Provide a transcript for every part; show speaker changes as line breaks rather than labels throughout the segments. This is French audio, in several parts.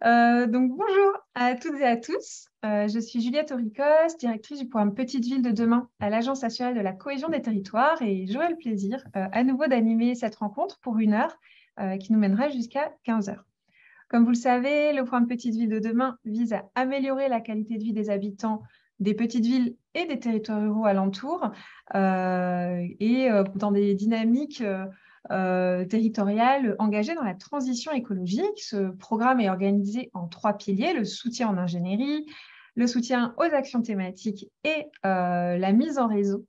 Donc, bonjour à toutes et à tous. Je suis Juliette Auricos, directrice du programme Petite Ville de demain à l'Agence nationale de la cohésion des territoires et j'aurai le plaisir à nouveau d'animer cette rencontre pour 1 heure qui nous mènera jusqu'à 15 heures. Comme vous le savez, le programme Petite Ville de demain vise à améliorer la qualité de vie des habitants des petites villes et des territoires ruraux alentours dans des dynamiques territoriales engagées dans la transition écologique. Ce programme est organisé en 3 piliers, le soutien en ingénierie, le soutien aux actions thématiques et la mise en réseau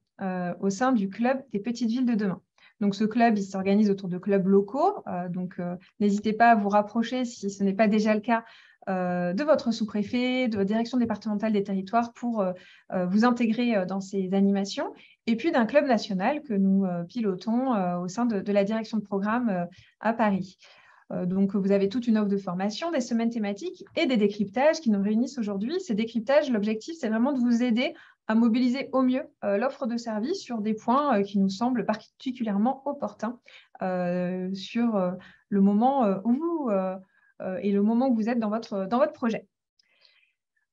au sein du club des petites villes de demain. Donc, ce club, il s'organise autour de clubs locaux. N'hésitez pas à vous rapprocher, si ce n'est pas déjà le cas, de votre sous-préfet, de la direction départementale des territoires pour vous intégrer dans ces animations. Et puis d'un club national que nous pilotons au sein de la direction de programme à Paris. Donc, vous avez toute une offre de formation, des semaines thématiques et des décryptages qui nous réunissent aujourd'hui. Ces décryptages, l'objectif, c'est vraiment de vous aider à mobiliser au mieux l'offre de service sur des points qui nous semblent particulièrement opportuns sur le moment où vous et le moment où vous êtes dans votre projet.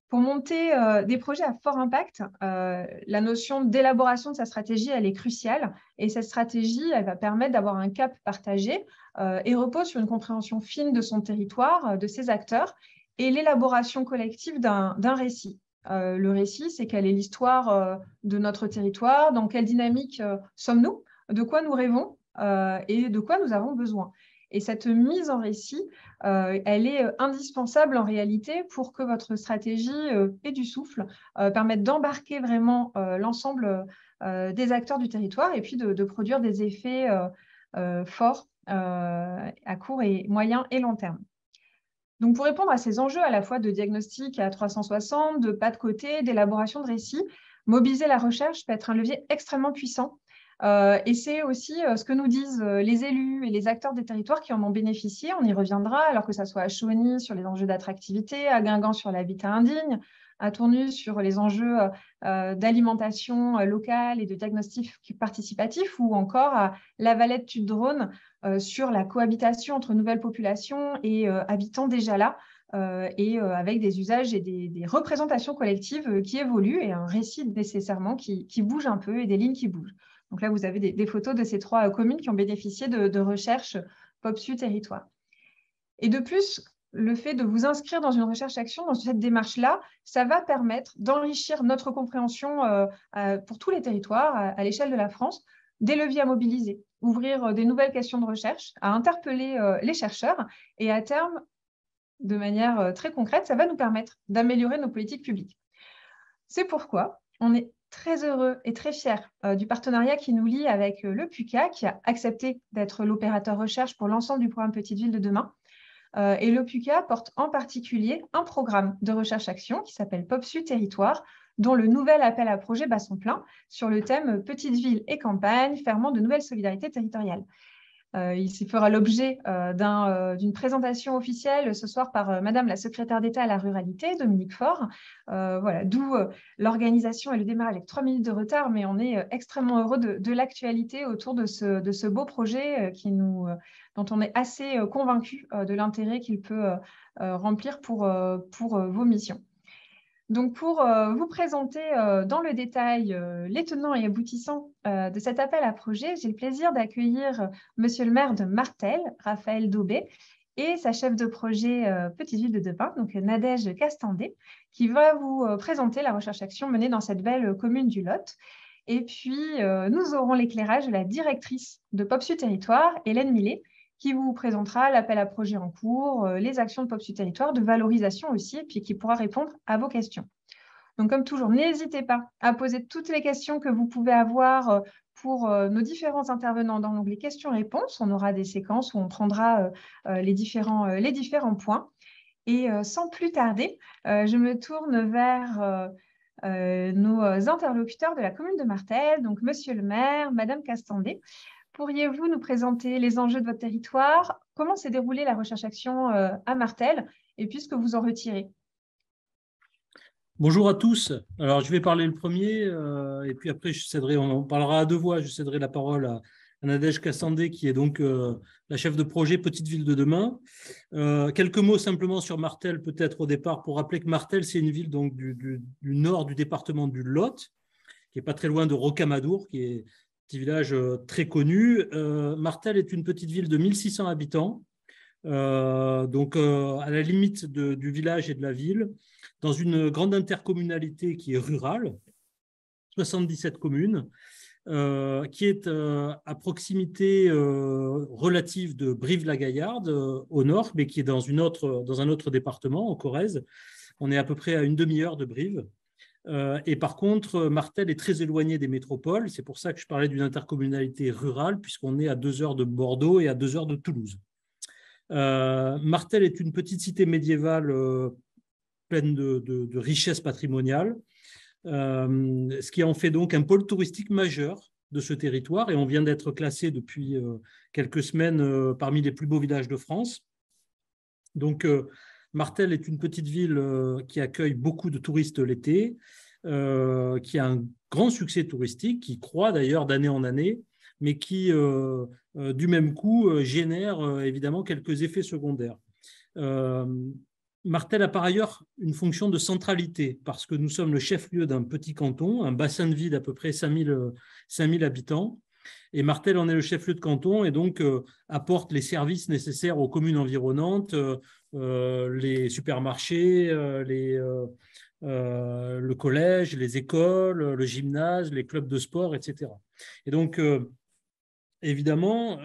Pour monter des projets à fort impact, la notion d'élaboration de sa stratégie, elle est cruciale. Et cette stratégie, elle va permettre d'avoir un cap partagé et repose sur une compréhension fine de son territoire, de ses acteurs, et l'élaboration collective d'un récit. Le récit, c'est quelle est l'histoire de notre territoire, dans quelle dynamique sommes-nous, de quoi nous rêvons et de quoi nous avons besoin. Et cette mise en récit, elle est indispensable en réalité pour que votre stratégie ait du souffle, permette d'embarquer vraiment l'ensemble des acteurs du territoire et puis de produire des effets forts à court et moyen et long terme. Donc, pour répondre à ces enjeux à la fois de diagnostic à 360, de pas de côté, d'élaboration de récits, mobiliser la recherche peut être un levier extrêmement puissant. Et c'est aussi ce que nous disent les élus et les acteurs des territoires qui en ont bénéficié. On y reviendra, alors que ça soit à Chauny sur les enjeux d'attractivité, à Guingamp sur l'habitat indigne, à Tournus sur les enjeux d'alimentation locale et de diagnostic participatif, ou encore à La Valette-Tude-Drône sur la cohabitation entre nouvelles populations et habitants déjà là, avec des usages et des représentations collectives qui évoluent et un récit nécessairement qui bouge un peu et des lignes qui bougent. Donc là, vous avez des photos de ces 3 communes qui ont bénéficié de recherches POPSU territoire. Et de plus, le fait de vous inscrire dans une recherche-action, dans cette démarche-là, ça va permettre d'enrichir notre compréhension pour tous les territoires à l'échelle de la France, des leviers à mobiliser, ouvrir des nouvelles questions de recherche, à interpeller les chercheurs et à terme, de manière très concrète, ça va nous permettre d'améliorer nos politiques publiques. C'est pourquoi on est très heureux et très fiers du partenariat qui nous lie avec le PUCA, qui a accepté d'être l'opérateur recherche pour l'ensemble du programme Petite Ville de demain. Et le PUCA porte en particulier un programme de recherche-action qui s'appelle POPSU Territoire, dont le nouvel appel à projet bat son plein sur le thème Petites villes et campagnes, ferment de nouvelles solidarités territoriales. Il fera l'objet d'une présentation officielle ce soir par Madame la secrétaire d'État à la ruralité, Dominique Faure. Voilà, d'où l'organisation et le démarrage avec 3 minutes de retard, mais on est extrêmement heureux de l'actualité autour de ce beau projet dont on est assez convaincu de l'intérêt qu'il peut remplir pour vos missions. Donc, pour vous présenter dans le détail les tenants et aboutissants de cet appel à projet, j'ai le plaisir d'accueillir Monsieur le maire de Martel, Raphaël Daubé, et sa chef de projet Petite Ville de demain, donc Nadège Castandé, qui va vous présenter la recherche-action menée dans cette belle commune du Lot. Et puis, nous aurons l'éclairage de la directrice de POPSU Territoire, Hélène Millet, qui vous présentera l'appel à projet en cours, les actions de POPSU Territoire, de valorisation aussi, et puis qui pourra répondre à vos questions. Donc, comme toujours, n'hésitez pas à poser toutes les questions que vous pouvez avoir pour nos différents intervenants dans l'onglet questions-réponses. On aura des séquences où on prendra les différents points. Et sans plus tarder, je me tourne vers nos interlocuteurs de la commune de Martel, donc Monsieur le maire, Madame Castandé. Pourriez-vous nous présenter les enjeux de votre territoire? Comment s'est déroulée la recherche-action à Martel et puis ce que vous en retirez?
Bonjour à tous. Alors, je vais parler le premier et puis après, on parlera à 2 voix. Je céderai la parole Nadège Cassandé, qui est donc la chef de projet Petite Ville de demain. Quelques mots simplement sur Martel, peut-être au départ, pour rappeler que Martel, c'est une ville donc, du nord du département du Lot, qui n'est pas très loin de Rocamadour, qui est un petit village très connu. Martel est une petite ville de 1600 habitants, donc à la limite du village et de la ville, dans une grande intercommunalité qui est rurale, 77 communes, qui est à proximité relative de Brive-la-Gaillarde, au nord, mais qui est dans un autre département, en Corrèze. On est à peu près à une demi-heure de Brive. Et par contre, Martel est très éloigné des métropoles. C'est pour ça que je parlais d'une intercommunalité rurale, puisqu'on est à 2 heures de Bordeaux et à 2 heures de Toulouse. Martel est une petite cité médiévale pleine de richesses patrimoniales, ce qui en fait donc un pôle touristique majeur de ce territoire. Et on vient d'être classé depuis quelques semaines parmi les plus beaux villages de France. Donc, Martel est une petite ville qui accueille beaucoup de touristes l'été, qui a un grand succès touristique, qui croît d'ailleurs d'année en année, mais qui, du même coup, génère évidemment quelques effets secondaires. Martel a par ailleurs une fonction de centralité, parce que nous sommes le chef-lieu d'un petit canton, un bassin de vie d'à peu près 5000 habitants. Et Martel en est le chef-lieu de canton et donc apporte les services nécessaires aux communes environnantes, les supermarchés, le collège, les écoles, le gymnase, les clubs de sport, etc. Et donc, évidemment,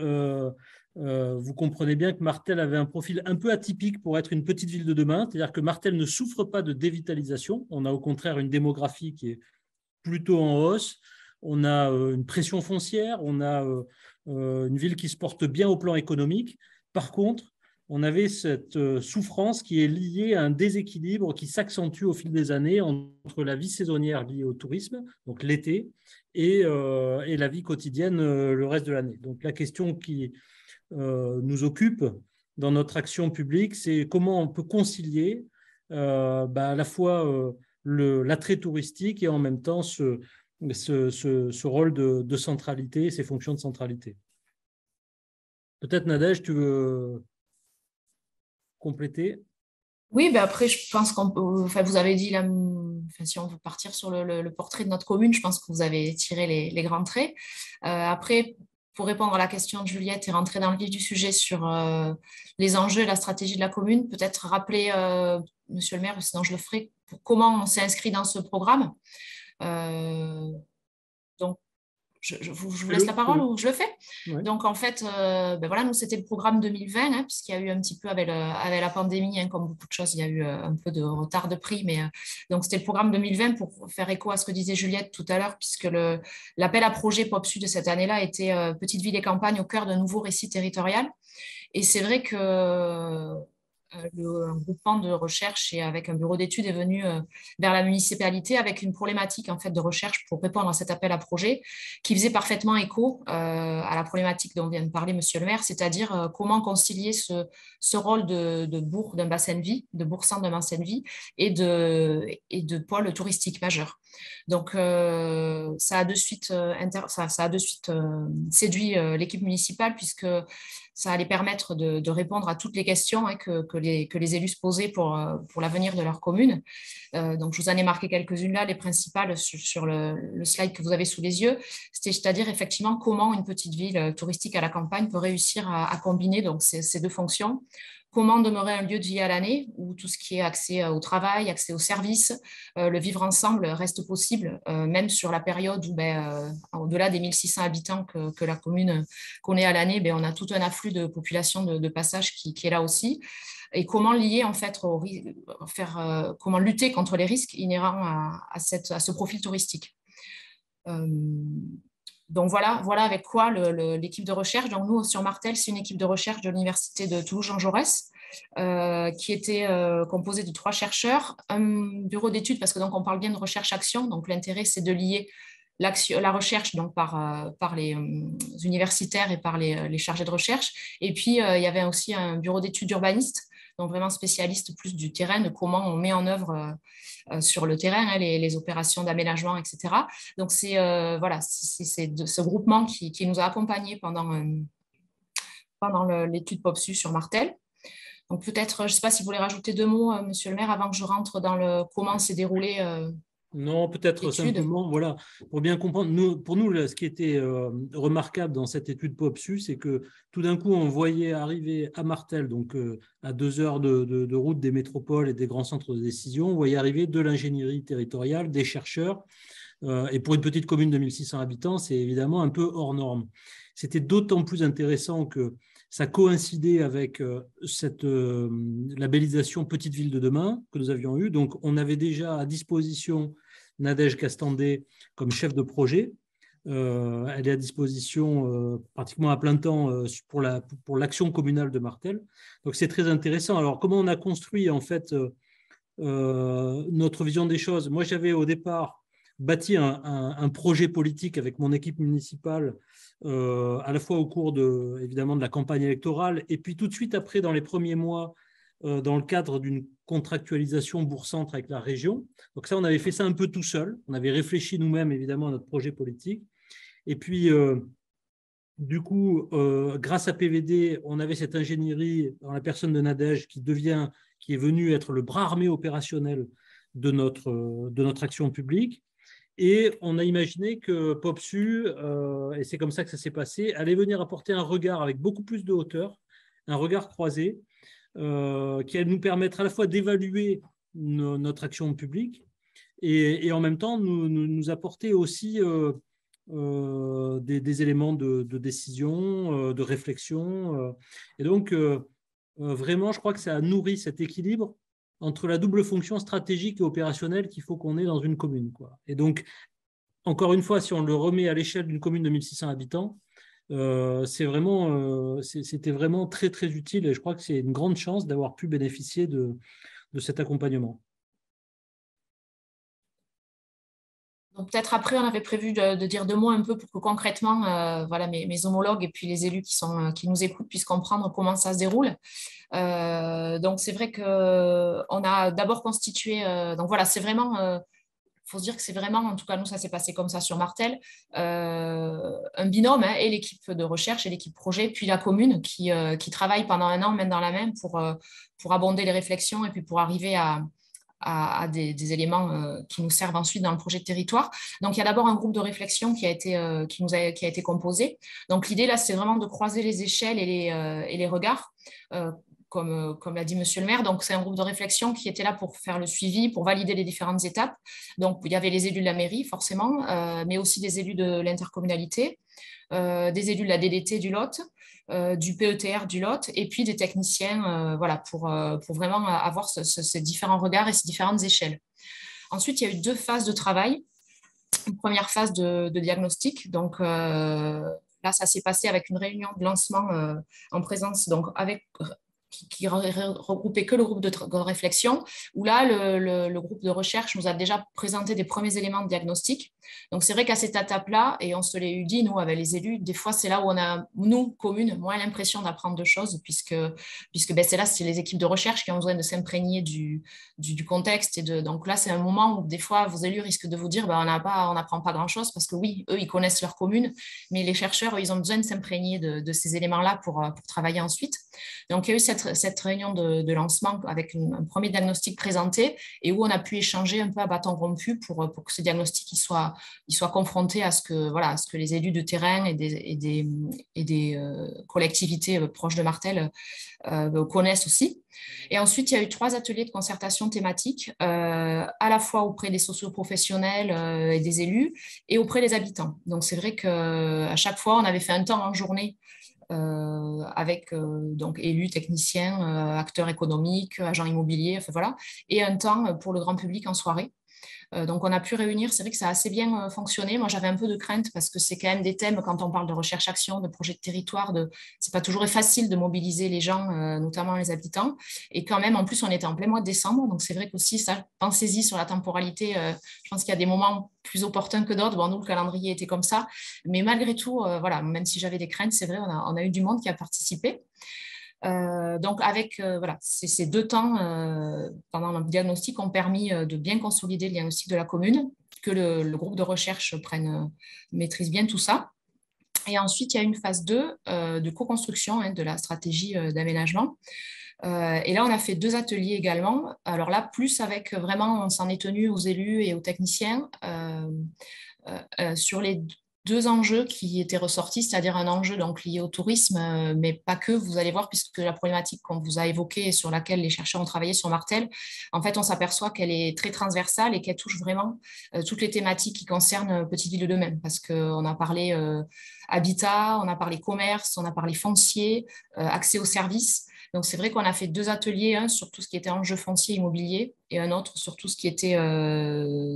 vous comprenez bien que Martel avait un profil un peu atypique pour être une petite ville de demain, c'est-à-dire que Martel ne souffre pas de dévitalisation. On a au contraire une démographie qui est plutôt en hausse. On a une pression foncière, on a une ville qui se porte bien au plan économique. Par contre, on avait cette souffrance qui est liée à un déséquilibre qui s'accentue au fil des années entre la vie saisonnière liée au tourisme, donc l'été, et la vie quotidienne le reste de l'année. Donc la question qui nous occupe dans notre action publique, c'est comment on peut concilier à la fois l'attrait touristique et en même temps ce rôle de centralité, ces fonctions de centralité. Peut-être, Nadège, tu veux compléter?
Oui, ben après, je pense qu'on peut, enfin, vous avez dit, si on veut partir sur le portrait de notre commune, je pense que vous avez tiré les grands traits. Après, pour répondre à la question de Juliette et rentrer dans le vif du sujet sur les enjeux et la stratégie de la commune, peut-être rappeler, monsieur le maire, sinon je le ferai, comment on s'est inscrit dans ce programme. Donc, je vous laisse la parole ou je le fais.
Ouais.
Donc, en fait, voilà, nous, c'était le programme 2020, puisqu'il y a eu un petit peu avec la pandémie, comme beaucoup de choses, il y a eu un peu de retard de prix. Mais donc, c'était le programme 2020 pour faire écho à ce que disait Juliette tout à l'heure, puisque l'appel à projet Pop Sud de cette année-là était Petite ville et campagne au cœur d'un nouveau récit territorial. Et c'est vrai que un groupement de recherche et avec un bureau d'études est venu vers la municipalité avec une problématique en fait de recherche pour répondre à cet appel à projet qui faisait parfaitement écho à la problématique dont vient de parler Monsieur le maire, c'est-à-dire comment concilier ce rôle de bourg d'un bassin de vie, de bourg-centre d'un bassin de vie et de pôle touristique majeur. Donc ça a de suite séduit l'équipe municipale puisque ça allait permettre de répondre à toutes les questions que les élus se posaient pour l'avenir de leur commune. Donc, je vous en ai marqué quelques-unes là, les principales sur le slide que vous avez sous les yeux. C'est-à-dire effectivement comment une petite ville touristique à la campagne peut réussir à combiner donc, ces deux fonctions. Comment demeurer un lieu de vie à l'année où tout ce qui est accès au travail, accès aux services, le vivre ensemble reste possible, même sur la période où, au-delà des 1600 habitants que la commune connaît à l'année, on a tout un afflux de population de passage qui est là aussi. Et comment lier, en fait, comment lutter contre les risques inhérents à ce profil touristique. Donc voilà avec quoi l'équipe de recherche. Donc nous, sur Martel, c'est une équipe de recherche de l'Université de Toulouse-Jean Jaurès qui était composée de 3 chercheurs, un bureau d'études, parce que donc on parle bien de recherche-action. Donc l'intérêt, c'est de lier la recherche donc par les universitaires et par les chargés de recherche. Et puis, il y avait aussi un bureau d'études urbanistes donc vraiment spécialistes plus du terrain, de comment on met en œuvre sur le terrain les opérations d'aménagement, etc. Donc, c'est ce groupement qui nous a accompagnés pendant l'étude POPSU sur Martel. Donc, peut-être, je ne sais pas si vous voulez rajouter 2 mots, Monsieur le maire, avant que je rentre dans comment s'est déroulé
Non, peut-être simplement, voilà, pour bien comprendre, pour nous, ce qui était remarquable dans cette étude POPSU, c'est que tout d'un coup, on voyait arriver à Martel, donc à 2 heures de route des métropoles et des grands centres de décision, on voyait arriver de l'ingénierie territoriale, des chercheurs, et pour une petite commune de 1600 habitants, c'est évidemment un peu hors norme. C'était d'autant plus intéressant que ça coïncidait avec cette labellisation Petite Ville de demain que nous avions eue. Donc, on avait déjà à disposition Nadège Castandé comme chef de projet. Elle est à disposition pratiquement à plein temps pour l'action communale de Martel. Donc, c'est très intéressant. Alors, comment on a construit en fait notre vision des choses? Moi, j'avais au départ bâti un projet politique avec mon équipe municipale à la fois au cours évidemment de la campagne électorale et puis tout de suite après dans les premiers mois dans le cadre d'une contractualisation bourg-centre avec la région. Donc ça, on avait fait ça un peu tout seul. On avait réfléchi nous-mêmes évidemment à notre projet politique. Et puis du coup, grâce à PVD, on avait cette ingénierie dans la personne de Nadège qui est venue être le bras armé opérationnel de notre action publique. Et on a imaginé que POPSU, et c'est comme ça que ça s'est passé, allait venir apporter un regard avec beaucoup plus de hauteur, un regard croisé, qui allait nous permettre à la fois d'évaluer notre action publique et en même temps nous apporter aussi des éléments de décision, de réflexion. Et donc, vraiment, je crois que ça a nourri cet équilibre entre la double fonction stratégique et opérationnelle qu'il faut qu'on ait dans une commune, quoi. Et donc, encore une fois, si on le remet à l'échelle d'une commune de 1600 habitants, c'était vraiment très, très utile et je crois que c'est une grande chance d'avoir pu bénéficier de cet accompagnement.
Donc, peut-être après, on avait prévu de dire 2 mots un peu pour que concrètement, mes homologues et puis les élus qui nous écoutent puissent comprendre comment ça se déroule. Donc, c'est vrai qu'on a d'abord constitué. Donc, voilà, c'est vraiment. Il faut se dire que c'est vraiment, en tout cas, nous, ça s'est passé comme ça sur Martel, un binôme, et l'équipe de recherche et l'équipe projet, puis la commune qui travaille pendant 1 an, main dans la main, pour abonder les réflexions et puis pour arriver à des éléments qui nous servent ensuite dans le projet de territoire. Donc, il y a d'abord un groupe de réflexion qui a été composé. Donc, l'idée, là, c'est vraiment de croiser les échelles et les regards, comme l'a dit Monsieur le maire. Donc, c'est un groupe de réflexion qui était là pour faire le suivi, pour valider les différentes étapes. Donc, il y avait les élus de la mairie, forcément, mais aussi des élus de l'intercommunalité, des élus de la DDT du Lot, du PETR du Lot, et puis des techniciens, pour vraiment avoir ces différents regards et ces différentes échelles. Ensuite, il y a eu 2 phases de travail. Une première phase de diagnostic. Donc, là, ça s'est passé avec une réunion de lancement en présence, donc qui regroupait que le groupe de réflexion, où là, le groupe de recherche nous a déjà présenté des premiers éléments de diagnostic. Donc, c'est vrai qu'à cette étape-là, et on se l'est dit, nous, avec les élus, des fois, c'est là où on a, nous, communes, moins l'impression d'apprendre de choses, puisque c'est les équipes de recherche qui ont besoin de s'imprégner du contexte. Donc là, c'est un moment où, des fois, vos élus risquent de vous dire, on n'apprend pas grand-chose, parce que oui, eux, ils connaissent leur commune, mais les chercheurs, eux, ils ont besoin de s'imprégner de ces éléments-là pour travailler ensuite. Donc, il y a eu cette réunion de lancement avec un premier diagnostic présenté et où on a pu échanger un peu à bâton rompu pour que ce diagnostic il soit confronté à ce que les élus de terrain et des collectivités proches de Martel connaissent aussi. Et ensuite, il y a eu 3 ateliers de concertation thématique, à la fois auprès des socioprofessionnels et des élus et auprès des habitants. Donc, c'est vrai qu'à chaque fois, on avait fait un temps en journée avec donc élus, techniciens, acteurs économiques, agents immobiliers, et un temps pour le grand public en soirée. Donc, on a pu réunir, c'est vrai que ça a assez bien fonctionné. Moi, j'avais un peu de crainte parce que c'est quand même des thèmes, quand on parle de recherche-action, de projet de territoire, c'est pas toujours facile de mobiliser les gens, notamment les habitants. Et quand même, en plus, on était en plein mois de décembre. Donc, c'est vrai qu'aussi, ça, pensez-y sur la temporalité. Je pense qu'il y a des moments plus opportuns que d'autres. Bon, nous, le calendrier était comme ça. Mais malgré tout, même si j'avais des craintes, c'est vrai, on a eu du monde qui a participé. Donc, avec voilà, ces 2 temps pendant le diagnostic ont permis de bien consolider le diagnostic de la commune, que le groupe de recherche maîtrise bien tout ça. Et ensuite, il y a une phase 2 de co-construction de la stratégie d'aménagement. Et là, on a fait 2 ateliers également. Alors là, plus avec vraiment, on s'en est tenu aux élus et aux techniciens sur les 2 enjeux qui étaient ressortis, c'est-à-dire un enjeu donc lié au tourisme, mais pas que, vous allez voir, puisque la problématique qu'on vous a évoquée et sur laquelle les chercheurs ont travaillé sur Martel, en fait, on s'aperçoit qu'elle est très transversale et qu'elle touche vraiment toutes les thématiques qui concernent Petite Ville de Même, parce qu'on a parlé habitat, on a parlé commerce, on a parlé foncier, accès aux services. Donc, c'est vrai qu'on a fait 2 ateliers, un sur tout ce qui était enjeu foncier immobilier et un autre sur tout ce qui était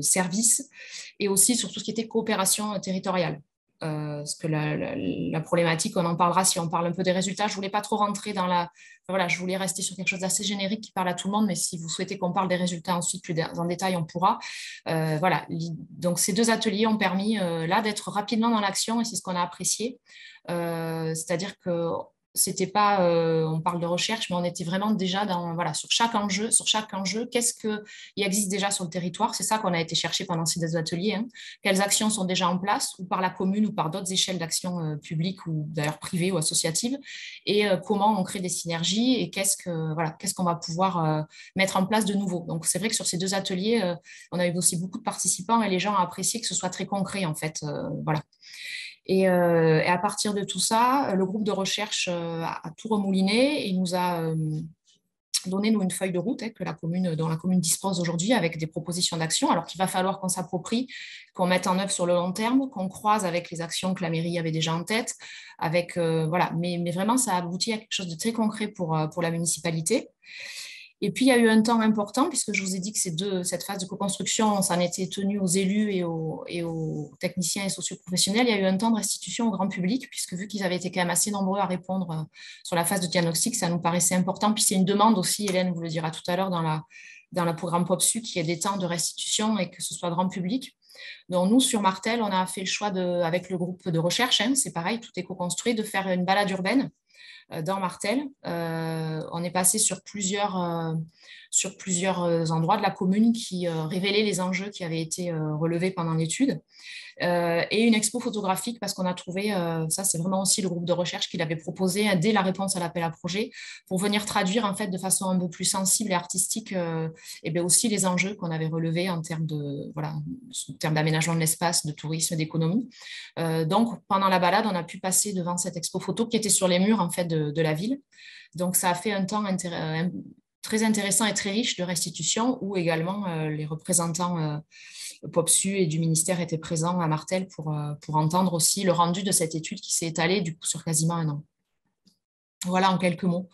services et aussi sur tout ce qui était coopération territoriale. Parce que la problématique, on en parlera si on parle un peu des résultats. Je ne voulais pas trop rentrer dans la... Voilà, je voulais rester sur quelque chose d'assez générique qui parle à tout le monde, mais si vous souhaitez qu'on parle des résultats ensuite plus en détail, on pourra. Voilà. Donc, ces 2 ateliers ont permis là d'être rapidement dans l'action et c'est ce qu'on a apprécié. C'est-à-dire que c'était pas, on parle de recherche, mais on était vraiment déjà dans, voilà, sur chaque enjeu, qu'est-ce qu'il existe déjà sur le territoire. C'est ça qu'on a été chercher pendant ces 2 ateliers. Quelles actions sont déjà en place, ou par la commune, ou par d'autres échelles d'action publiques, ou d'ailleurs privées ou associatives, et comment on crée des synergies, et qu'est-ce qu'on va pouvoir mettre en place de nouveau. Donc, c'est vrai que sur ces 2 ateliers, on a eu aussi beaucoup de participants, et les gens ont apprécié que ce soit très concret, en fait. Voilà. Et à partir de tout ça, le groupe de recherche a tout remouliné et nous a donné une feuille de route dont la commune dispose aujourd'hui avec des propositions d'action. Alors qu'il va falloir qu'on s'approprie, qu'on mette en œuvre sur le long terme, qu'on croise avec les actions que la mairie avait déjà en tête. Voilà. Mais vraiment, ça a abouti à quelque chose de très concret pour la municipalité. Et puis, il y a eu un temps important, puisque je vous ai dit que cette phase de co-construction, on s'en était tenu aux élus et aux techniciens et socioprofessionnels. Il y a eu un temps de restitution au grand public, puisque vu qu'ils avaient été quand même assez nombreux à répondre sur la phase de diagnostic, ça nous paraissait important. Puis c'est une demande aussi, Hélène vous le dira tout à l'heure, dans le programme POPSU, qu'il y ait des temps de restitution et que ce soit grand public. Donc, nous, sur Martel, on a fait le choix, avec le groupe de recherche, c'est pareil, tout est co-construit, de faire une balade urbaine dans Martel. On est passé sur plusieurs endroits de la commune qui révélaient les enjeux qui avaient été relevés pendant l'étude. Et une expo photographique parce qu'on a trouvé, ça c'est vraiment aussi le groupe de recherche qui l'avait proposé dès la réponse à l'appel à projet pour venir traduire en fait de façon un peu plus sensible et artistique et bien aussi les enjeux qu'on avait relevés en termes d'aménagement de l'espace, de tourisme, d'économie. Donc pendant la balade, on a pu passer devant cette expo photo qui était sur les murs en fait de la ville. Donc ça a fait un temps très intéressant et très riche de restitution où également les représentants POPSU et du ministère étaient présents à Martel pour entendre aussi le rendu de cette étude qui s'est étalée du coup sur quasiment 1 an. Voilà en quelques mots.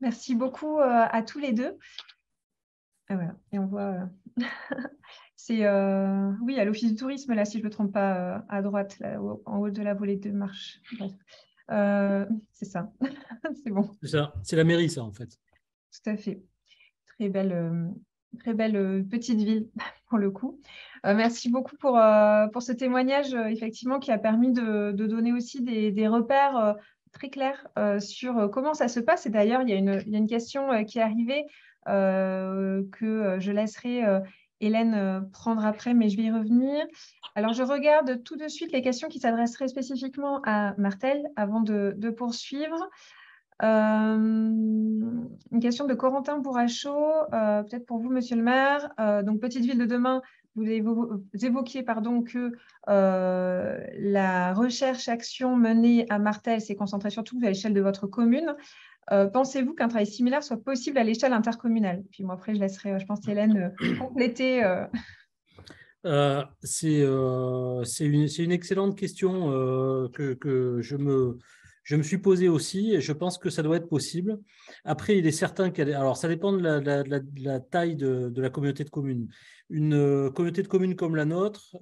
Merci beaucoup à tous les 2. Voilà. Et on voit, c'est oui, à l'Office du tourisme, là, si je ne me trompe pas, à droite, là, en haut de la volée de marche. Bref. C'est ça, c'est bon.
C'est ça, c'est la mairie, ça, en fait.
Tout à fait. Très belle petite ville, pour le coup. Merci beaucoup pour ce témoignage, effectivement, qui a permis de donner aussi des repères très clairs sur comment ça se passe. Et d'ailleurs, il y a une question qui est arrivée que je laisserai Hélène prendre après, mais je vais y revenir. Alors, je regarde tout de suite les questions qui s'adresseraient spécifiquement à Martel avant de poursuivre. Une question de Corentin Bourrachot, peut-être pour vous, monsieur le maire. Donc, Petite Ville de Demain, vous évoquiez que la recherche-action menée à Martel s'est concentrée surtout à l'échelle de votre commune. Pensez-vous qu'un travail similaire soit possible à l'échelle intercommunale? Puis moi, après, je laisserai, je pense, Hélène compléter.
C'est une excellente question que je me suis posée aussi et je pense que ça doit être possible. Après, il est certain alors ça dépend de la taille de la communauté de communes. Une communauté de communes comme la nôtre,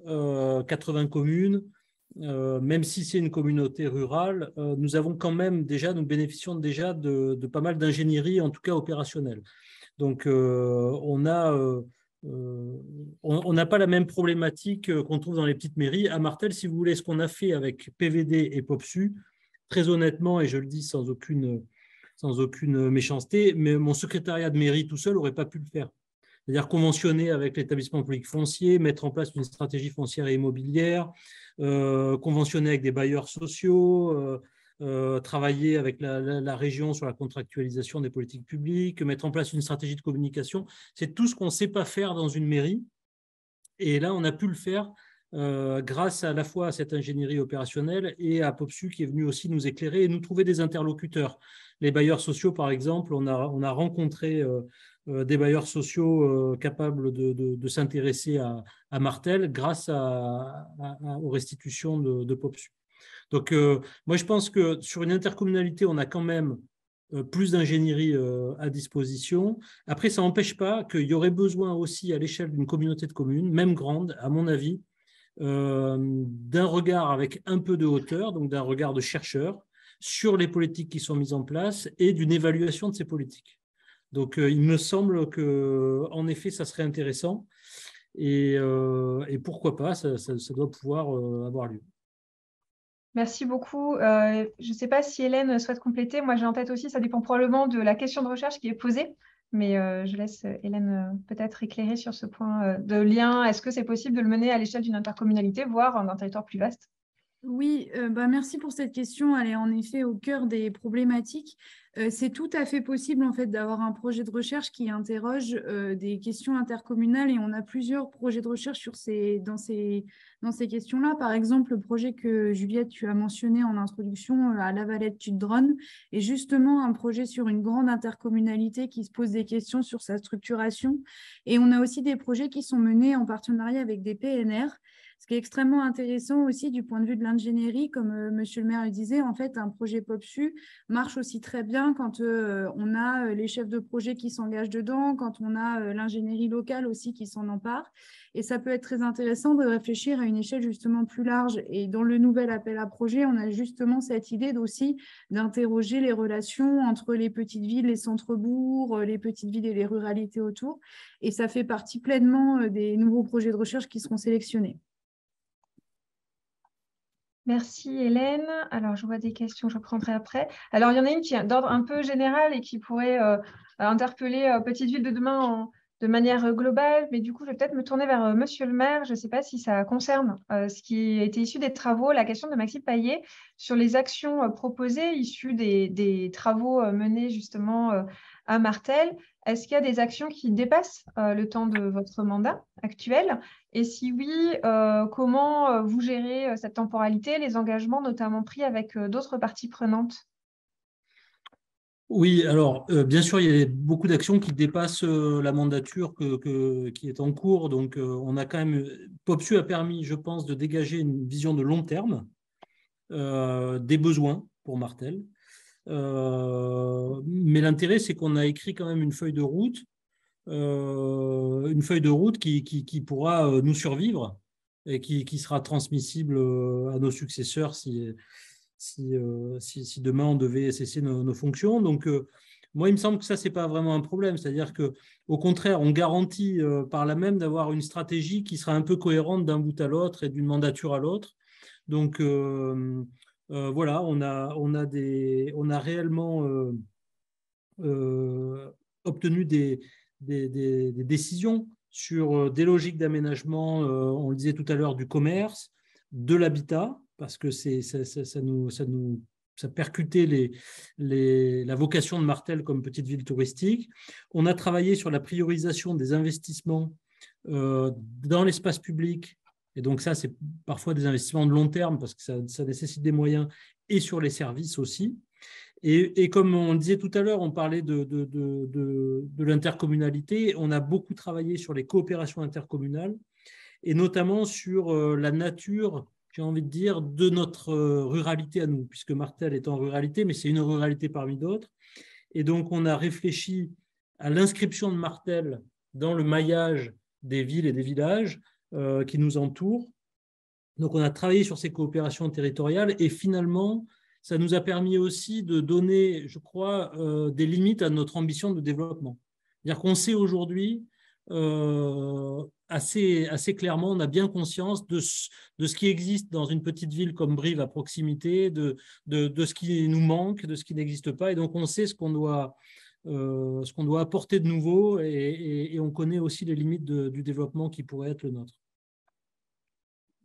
80 communes, même si c'est une communauté rurale, nous avons quand même nous bénéficions déjà de pas mal d'ingénierie, en tout cas opérationnelle. Donc, on n'a pas la même problématique qu'on trouve dans les petites mairies. À Martel, si vous voulez, ce qu'on a fait avec PVD et POPSU, très honnêtement, et je le dis sans aucune méchanceté, mais mon secrétariat de mairie tout seul n'aurait pas pu le faire. C'est-à-dire conventionner avec l'établissement public foncier, mettre en place une stratégie foncière et immobilière, conventionner avec des bailleurs sociaux, travailler avec la région sur la contractualisation des politiques publiques, mettre en place une stratégie de communication. C'est tout ce qu'on ne sait pas faire dans une mairie. Et là, on a pu le faire grâce à la fois à cette ingénierie opérationnelle et à POPSU qui est venu aussi nous éclairer et nous trouver des interlocuteurs. Les bailleurs sociaux, par exemple, on a rencontré des bailleurs sociaux capables de s'intéresser à Martel grâce aux restitutions de POPSU. Donc, moi, je pense que sur une intercommunalité, on a quand même plus d'ingénierie à disposition. Après, ça n'empêche pas qu'il y aurait besoin aussi à l'échelle d'une communauté de communes, même grande, à mon avis, d'un regard avec un peu de hauteur, donc d'un regard de chercheur sur les politiques qui sont mises en place et d'une évaluation de ces politiques. Donc, il me semble qu'en effet, ça serait intéressant et pourquoi pas, ça doit pouvoir avoir lieu.
Merci beaucoup. Je ne sais pas si Hélène souhaite compléter. Moi, j'ai en tête aussi, ça dépend probablement de la question de recherche qui est posée, mais je laisse Hélène peut-être éclairer sur ce point de lien. Est-ce que c'est possible de le mener à l'échelle d'une intercommunalité, voire d'un territoire plus vaste?
Oui, merci pour cette question. Elle est en effet au cœur des problématiques. C'est tout à fait possible en fait d'avoir un projet de recherche qui interroge des questions intercommunales et on a plusieurs projets de recherche dans ces questions-là. Par exemple, le projet que Juliette, tu as mentionné en introduction à La Valette-Tudron est justement un projet sur une grande intercommunalité qui se pose des questions sur sa structuration. Et on a aussi des projets qui sont menés en partenariat avec des PNR. Ce qui est extrêmement intéressant aussi du point de vue de l'ingénierie, comme Monsieur le maire le disait, en fait, un projet POPSU marche aussi très bien quand on a les chefs de projet qui s'engagent dedans, quand on a l'ingénierie locale aussi qui s'en empare. Et ça peut être très intéressant de réfléchir à une échelle justement plus large. Et dans le nouvel appel à projet, on a justement cette idée aussi d'interroger les relations entre les petites villes, les centres-bourgs, les petites villes et les ruralités autour. Et ça fait partie pleinement des nouveaux projets de recherche qui seront sélectionnés.
Merci Hélène. Alors, je vois des questions, je prendrai après. Alors, il y en a une qui est d'ordre un peu général et qui pourrait interpeller Petite Ville de demain de manière globale, mais du coup, je vais peut-être me tourner vers Monsieur le maire. Je ne sais pas si ça concerne ce qui a été issu des travaux, la question de Maxime Payet sur les actions proposées issues des travaux menés justement à Martel. Est-ce qu'il y a des actions qui dépassent le temps de votre mandat actuel? Et si oui, comment vous gérez cette temporalité, les engagements notamment pris avec d'autres parties prenantes?
Oui, alors bien sûr, il y a beaucoup d'actions qui dépassent la mandature qui est en cours. Donc, on a quand même, POPSU a permis, je pense, de dégager une vision de long terme des besoins pour Martel. Mais l'intérêt, c'est qu'on a écrit quand même une feuille de route qui pourra nous survivre et qui sera transmissible à nos successeurs si demain on devait cesser nos fonctions. Donc, moi, il me semble que ça, ce n'est pas vraiment un problème. C'est-à-dire qu'au contraire, on garantit par là même d'avoir une stratégie qui sera un peu cohérente d'un bout à l'autre et d'une mandature à l'autre. Donc, voilà, on a réellement obtenu des décisions sur des logiques d'aménagement, on le disait tout à l'heure, du commerce, de l'habitat, parce que ça percutait la vocation de Martel comme petite ville touristique. On a travaillé sur la priorisation des investissements dans l'espace public. Et donc ça, c'est parfois des investissements de long terme parce que ça nécessite des moyens et sur les services aussi. Et comme on le disait tout à l'heure, on parlait de l'intercommunalité. On a beaucoup travaillé sur les coopérations intercommunales et notamment sur la nature, j'ai envie de dire, de notre ruralité à nous, puisque Martel est en ruralité, mais c'est une ruralité parmi d'autres. Et donc, on a réfléchi à l'inscription de Martel dans le maillage des villes et des villages qui nous entourent. Donc, on a travaillé sur ces coopérations territoriales et finalement, ça nous a permis aussi de donner, je crois, des limites à notre ambition de développement. C'est-à-dire qu'on sait aujourd'hui assez clairement, on a bien conscience de ce qui existe dans une petite ville comme Brive à proximité, de ce qui nous manque, de ce qui n'existe pas. Et donc, on sait ce qu'on doit apporter de nouveau et on connaît aussi les limites du développement qui pourrait être le nôtre.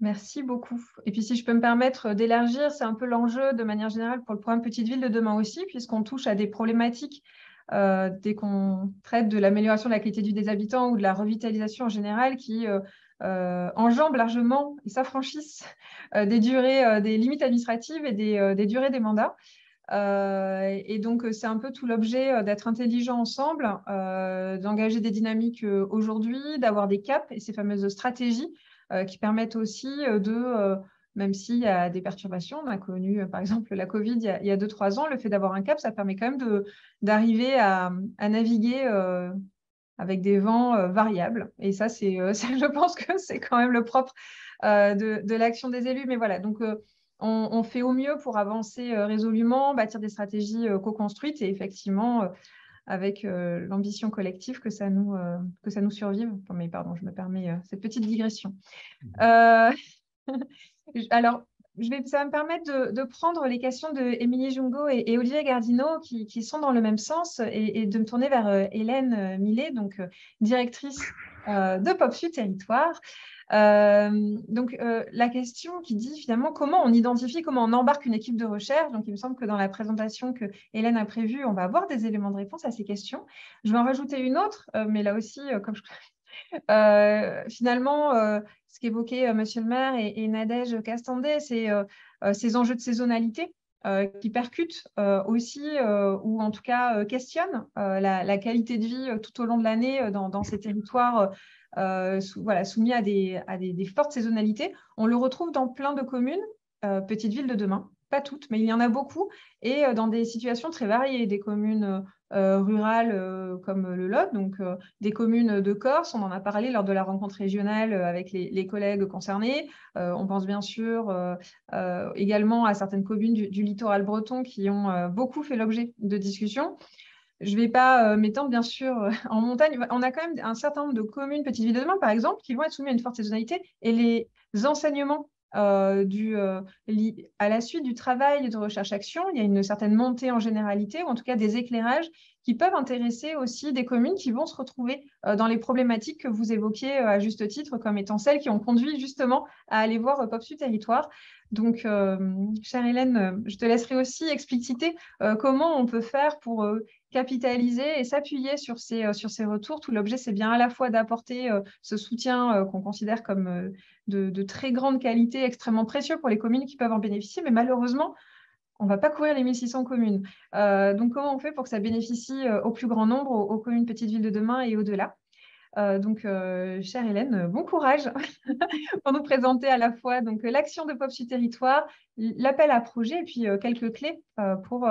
Merci beaucoup. Et puis, si je peux me permettre d'élargir, c'est un peu l'enjeu de manière générale pour le programme Petite Ville de demain aussi, puisqu'on touche à des problématiques dès qu'on traite de l'amélioration de la qualité de vie des habitants ou de la revitalisation en général qui enjambent largement et s'affranchissent des durées, des limites administratives et des durées des mandats. Et donc, c'est un peu tout l'objet d'être intelligent ensemble, d'engager des dynamiques aujourd'hui, d'avoir des caps et ces fameuses stratégies qui permettent aussi même s'il y a des perturbations, on a connu par exemple la Covid il y a 2-3 ans, le fait d'avoir un cap, ça permet quand même d'arriver à naviguer avec des vents variables. Et ça, je pense que c'est quand même le propre de l'action des élus. Mais voilà, donc on fait au mieux pour avancer résolument, bâtir des stratégies co-construites et effectivement avec l'ambition collective que ça nous survive. Mais pardon, je me permets cette petite digression. Alors, ça va me permettre de prendre les questions de Émilie Jungo et Olivier Gardino qui sont dans le même sens et de me tourner vers Hélène Millet, donc directrice de PopSud Territoire. Donc, la question qui dit finalement comment on identifie, comment on embarque une équipe de recherche. Donc, il me semble que dans la présentation que Hélène a prévue, on va avoir des éléments de réponse à ces questions. Je vais en rajouter une autre, mais là aussi, comme je... finalement, ce qu'évoquait Monsieur le maire et Nadège Castandé, c'est ces enjeux de saisonnalité qui percutent aussi, ou en tout cas questionnent la qualité de vie tout au long de l'année dans ces territoires soumis à des fortes saisonnalités. On le retrouve dans plein de communes, petites villes de demain. Pas toutes, mais il y en a beaucoup, et dans des situations très variées, des communes rurales comme le Lot, donc des communes de Corse, on en a parlé lors de la rencontre régionale avec les collègues concernés. On pense bien sûr également à certaines communes du littoral breton qui ont beaucoup fait l'objet de discussions. Je ne vais pas m'étendre, bien sûr, en montagne. On a quand même un certain nombre de communes, petites villes de demain, par exemple, qui vont être soumises à une forte saisonnalité, et les enseignements à la suite du travail de recherche-action, il y a une certaine montée en généralité, ou en tout cas des éclairages qui peuvent intéresser aussi des communes qui vont se retrouver dans les problématiques que vous évoquiez à juste titre, comme étant celles qui ont conduit justement à aller voir PopSud Territoire. Donc, chère Hélène, je te laisserai aussi expliciter comment on peut faire pour capitaliser et s'appuyer sur ces retours. Tout l'objet, c'est bien à la fois d'apporter ce soutien qu'on considère comme de très grande qualité, extrêmement précieux pour les communes qui peuvent en bénéficier, mais malheureusement, on ne va pas couvrir les 1600 communes. Donc, comment on fait pour que ça bénéficie au plus grand nombre, aux communes petites villes de demain et au-delà? Donc, chère Hélène, bon courage pour nous présenter à la fois l'action de PopSud Territoire, l'appel à projet et puis quelques clés pour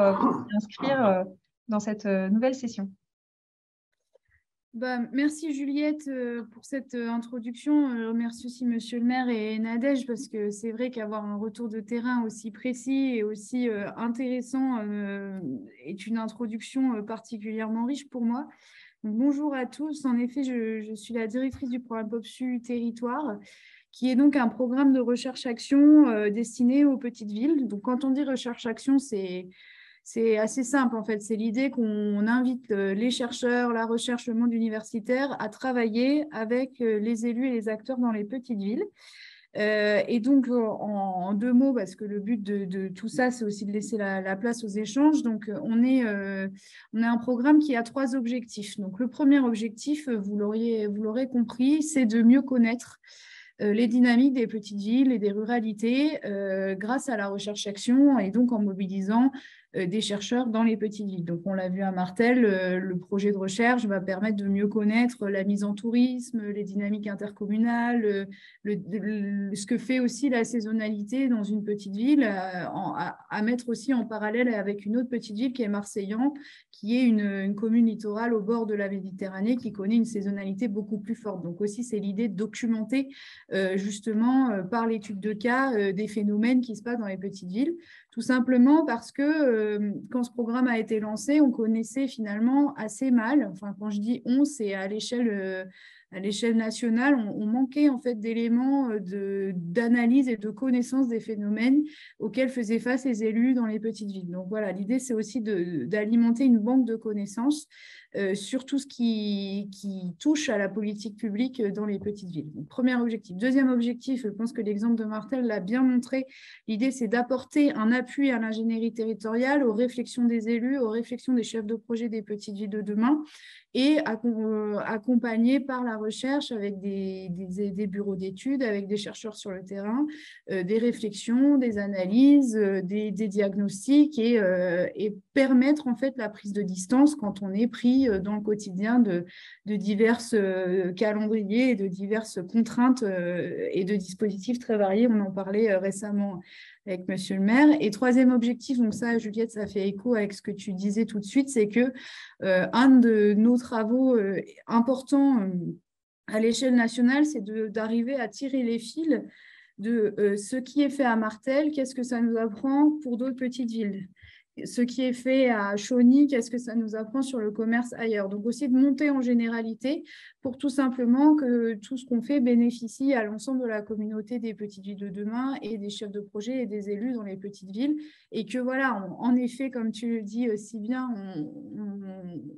s'inscrire dans cette nouvelle session.
Merci Juliette pour cette introduction. Je remercie aussi Monsieur le maire et Nadège parce que c'est vrai qu'avoir un retour de terrain aussi précis et aussi intéressant est une introduction particulièrement riche pour moi. Donc, bonjour à tous. En effet, je suis la directrice du programme PopSud Territoire, qui est donc un programme de recherche-action destiné aux petites villes. Donc, quand on dit recherche-action, c'est assez simple en fait. C'est l'idée qu'on invite les chercheurs, la recherche, le monde universitaire à travailler avec les élus et les acteurs dans les petites villes. Et donc, en 2 mots, parce que le but de tout ça, c'est aussi de laisser la place aux échanges. Donc, on est un programme qui a 3 objectifs. Donc, le premier objectif, vous l'aurez compris, c'est de mieux connaître les dynamiques des petites villes et des ruralités grâce à la recherche-action et donc en mobilisant des chercheurs dans les petites villes. Donc, on l'a vu à Martel, le projet de recherche va permettre de mieux connaître la mise en tourisme, les dynamiques intercommunales, ce que fait aussi la saisonnalité dans une petite ville, à mettre aussi en parallèle avec une autre petite ville qui est Marseillan, qui est une commune littorale au bord de la Méditerranée qui connaît une saisonnalité beaucoup plus forte. Donc aussi, c'est l'idée de documenter justement par l'étude de cas des phénomènes qui se passent dans les petites villes, tout simplement parce que quand ce programme a été lancé, on connaissait finalement assez mal, enfin quand je dis on, c'est à l'échelle à l'échelle nationale, on manquait en fait d'éléments d'analyse et de connaissance des phénomènes auxquels faisaient face les élus dans les petites villes. Donc voilà, l'idée, c'est aussi d'alimenter une banque de connaissances sur tout ce qui touche à la politique publique dans les petites villes. Donc, premier objectif. Deuxième objectif, je pense que l'exemple de Martel l'a bien montré, l'idée, c'est d'apporter un appui à l'ingénierie territoriale, aux réflexions des élus, aux réflexions des chefs de projet des petites villes de demain, et accompagné par la recherche avec des bureaux d'études, avec des chercheurs sur le terrain, des réflexions, des analyses, des diagnostics et permettre en fait la prise de distance quand on est pris dans le quotidien de diverses calendriers et de diverses contraintes et de dispositifs très variés. On en parlait récemment avec Monsieur le maire. Et troisième objectif, donc ça, Juliette, ça fait écho avec ce que tu disais tout de suite, c'est que un de nos travaux importants à l'échelle nationale, c'est d'arriver à tirer les fils de ce qui est fait à Martel, qu'est-ce que ça nous apprend pour d'autres petites villes. Ce qui est fait à Chauny, qu'est-ce que ça nous apprend sur le commerce ailleurs. Donc aussi de monter en généralité pour tout simplement que tout ce qu'on fait bénéficie à l'ensemble de la communauté des petites villes de demain et des chefs de projet et des élus dans les petites villes. Et que voilà, en effet, comme tu le dis si bien,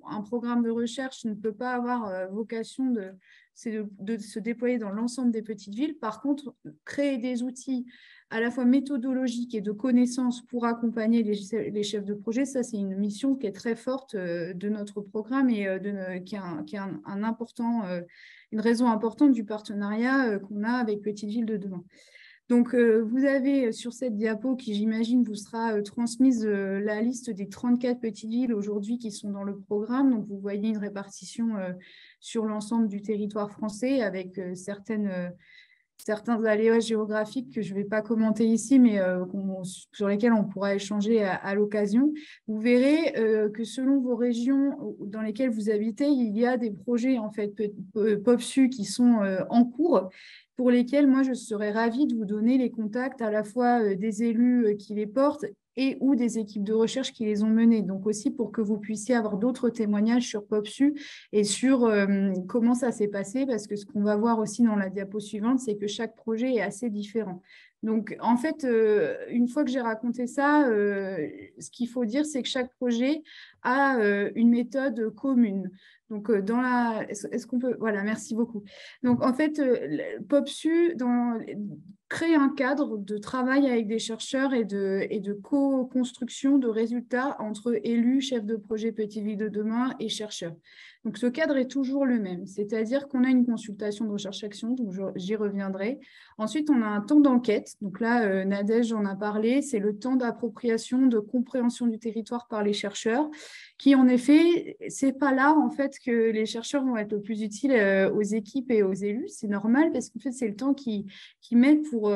un programme de recherche ne peut pas avoir vocation de se déployer dans l'ensemble des petites villes. Par contre, créer des outils à la fois méthodologique et de connaissances pour accompagner les chefs de projet, ça c'est une mission qui est très forte de notre programme et qui est une raison importante du partenariat qu'on a avec Petites Villes de demain. Donc, vous avez sur cette diapo qui, j'imagine, vous sera transmise la liste des 34 petites villes aujourd'hui qui sont dans le programme. Donc, vous voyez une répartition sur l'ensemble du territoire français avec certains aléas géographiques que je ne vais pas commenter ici, mais sur lesquels on pourra échanger à l'occasion. Vous verrez que selon vos régions dans lesquelles vous habitez, il y a des projets en fait POPSU qui sont en cours, pour lesquels moi je serais ravie de vous donner les contacts à la fois des élus qui les portent et ou des équipes de recherche qui les ont menées. Donc aussi pour que vous puissiez avoir d'autres témoignages sur POPSU et sur comment ça s'est passé, parce que ce qu'on va voir aussi dans la diapo suivante, c'est que chaque projet est assez différent. Donc, en fait, une fois que j'ai raconté ça, ce qu'il faut dire, c'est que chaque projet a une méthode commune. Donc, est-ce qu'on peut… Voilà, merci beaucoup. Donc, en fait, POPSU crée un cadre de travail avec des chercheurs et de co-construction de résultats entre élus, chefs de projet Petites Villes de demain et chercheurs. Donc, ce cadre est toujours le même, c'est-à-dire qu'on a une consultation de recherche-action, donc j'y reviendrai. Ensuite, on a un temps d'enquête. Donc là, Nadège en a parlé, c'est le temps d'appropriation, de compréhension du territoire par les chercheurs, qui en effet, c'est pas là en fait que les chercheurs vont être le plus utiles aux équipes et aux élus. C'est normal parce qu'en fait, c'est le temps qu'ils mettent pour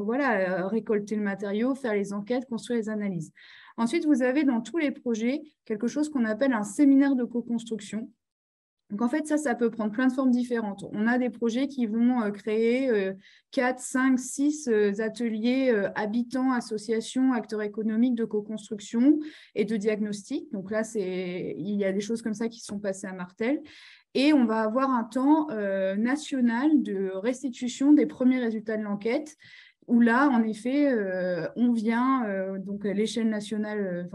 voilà, récolter le matériau, faire les enquêtes, construire les analyses. Ensuite, vous avez dans tous les projets quelque chose qu'on appelle un séminaire de co-construction. Donc, en fait, ça peut prendre plein de formes différentes. On a des projets qui vont créer 4, 5, 6 ateliers habitants, associations, acteurs économiques de co-construction et de diagnostic. Donc là, il y a des choses comme ça qui sont passées à Martel. Et on va avoir un temps national de restitution des premiers résultats de l'enquête, où là, en effet, on vient, donc à l'échelle nationale,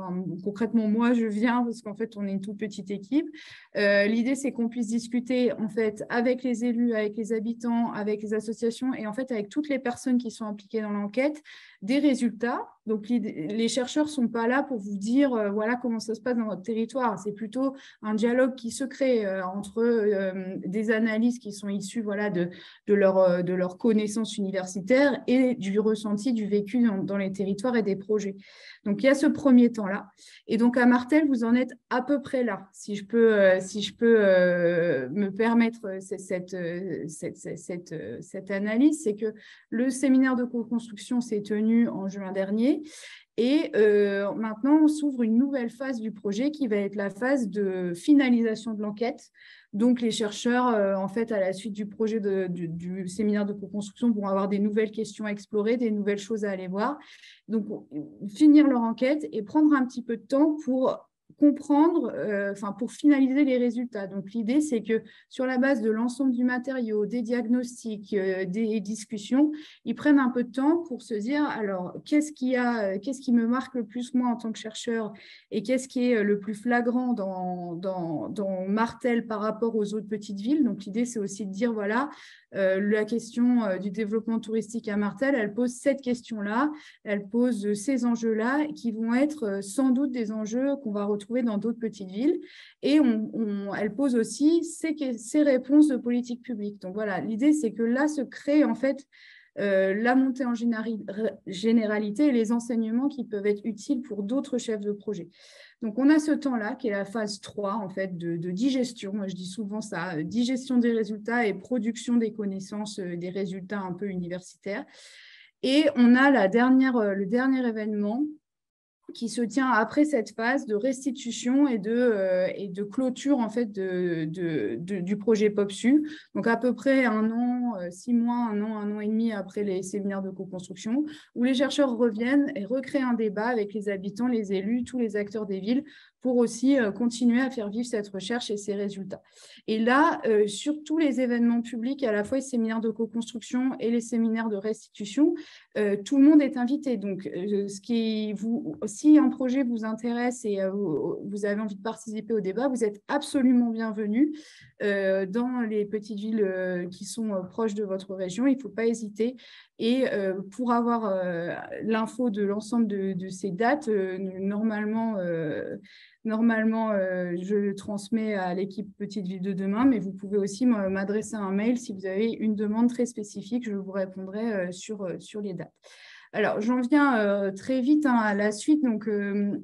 concrètement, moi, je viens parce qu'en fait, on est une toute petite équipe. L'idée, c'est qu'on puisse discuter, en fait, avec les élus, avec les habitants, avec les associations et en fait, avec toutes les personnes qui sont impliquées dans l'enquête, des résultats. Donc, les chercheurs ne sont pas là pour vous dire, voilà comment ça se passe dans votre territoire. C'est plutôt un dialogue qui se crée entre des analyses qui sont issues voilà, de leur connaissances universitaires et du ressenti, du vécu dans les territoires et des projets. Donc, il y a ce premier temps-là. Et donc, à Martel, vous en êtes à peu près là, si je peux me permettre cette analyse. C'est que le séminaire de co-construction s'est tenu en juin dernier. Et maintenant, on s'ouvre une nouvelle phase du projet qui va être la phase de finalisation de l'enquête. Donc, les chercheurs, en fait, à la suite du projet du séminaire de co-construction, vont avoir des nouvelles questions à explorer, des nouvelles choses à aller voir. Donc, finir leur enquête et prendre un petit peu de temps pour comprendre, pour finaliser les résultats. Donc, l'idée, c'est que sur la base de l'ensemble du matériau, des diagnostics, des discussions, ils prennent un peu de temps pour se dire, alors, qu'est-ce qui me marque le plus, moi, en tant que chercheur, et qu'est-ce qui est le plus flagrant dans Martel par rapport aux autres petites villes. Donc, l'idée, c'est aussi de dire, voilà, la question du développement touristique à Martel, elle pose cette question-là, elle pose ces enjeux-là, qui vont être sans doute des enjeux qu'on va retrouver dans d'autres petites villes. Et elle pose aussi ces réponses de politique publique. Donc voilà, l'idée, c'est que là se crée en fait la montée en généralité et les enseignements qui peuvent être utiles pour d'autres chefs de projet. Donc, on a ce temps-là qui est la phase 3 en fait, de digestion. Moi, je dis souvent ça, digestion des résultats et production des connaissances, des résultats un peu universitaires. Et on a le dernier événement qui se tient après cette phase de restitution et de clôture en fait du projet POPSU. Donc à peu près 1 an, 6 mois, 1 an et demi après les séminaires de co-construction, où les chercheurs reviennent et recréent un débat avec les habitants, les élus, tous les acteurs des villes pour aussi continuer à faire vivre cette recherche et ses résultats. Et là, sur tous les événements publics, à la fois les séminaires de co-construction et les séminaires de restitution, tout le monde est invité. Donc, si un projet vous intéresse et vous avez envie de participer au débat, vous êtes absolument bienvenus dans les petites villes qui sont proches de votre région. Il ne faut pas hésiter. Et pour avoir l'info de l'ensemble de ces dates, normalement, je le transmets à l'équipe Petite Ville de demain, mais vous pouvez aussi m'adresser un mail si vous avez une demande très spécifique. Je vous répondrai sur les dates. Alors, j'en viens très vite à la suite. Donc,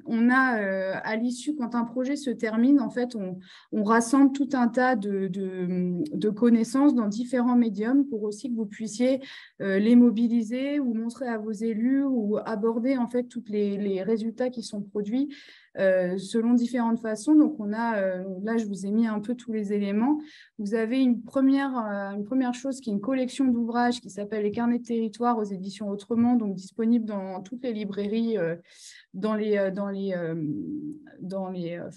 on a à l'issue, quand un projet se termine, en fait, on rassemble tout un tas de connaissances dans différents médiums pour aussi que vous puissiez les mobiliser ou montrer à vos élus ou aborder en fait tous les résultats qui sont produits selon différentes façons. Donc, là, je vous ai mis un peu tous les éléments. Vous avez une première chose qui est une collection d'ouvrages qui s'appelle Les Carnets de territoire aux éditions Autrement, donc disponible dans toutes les librairies,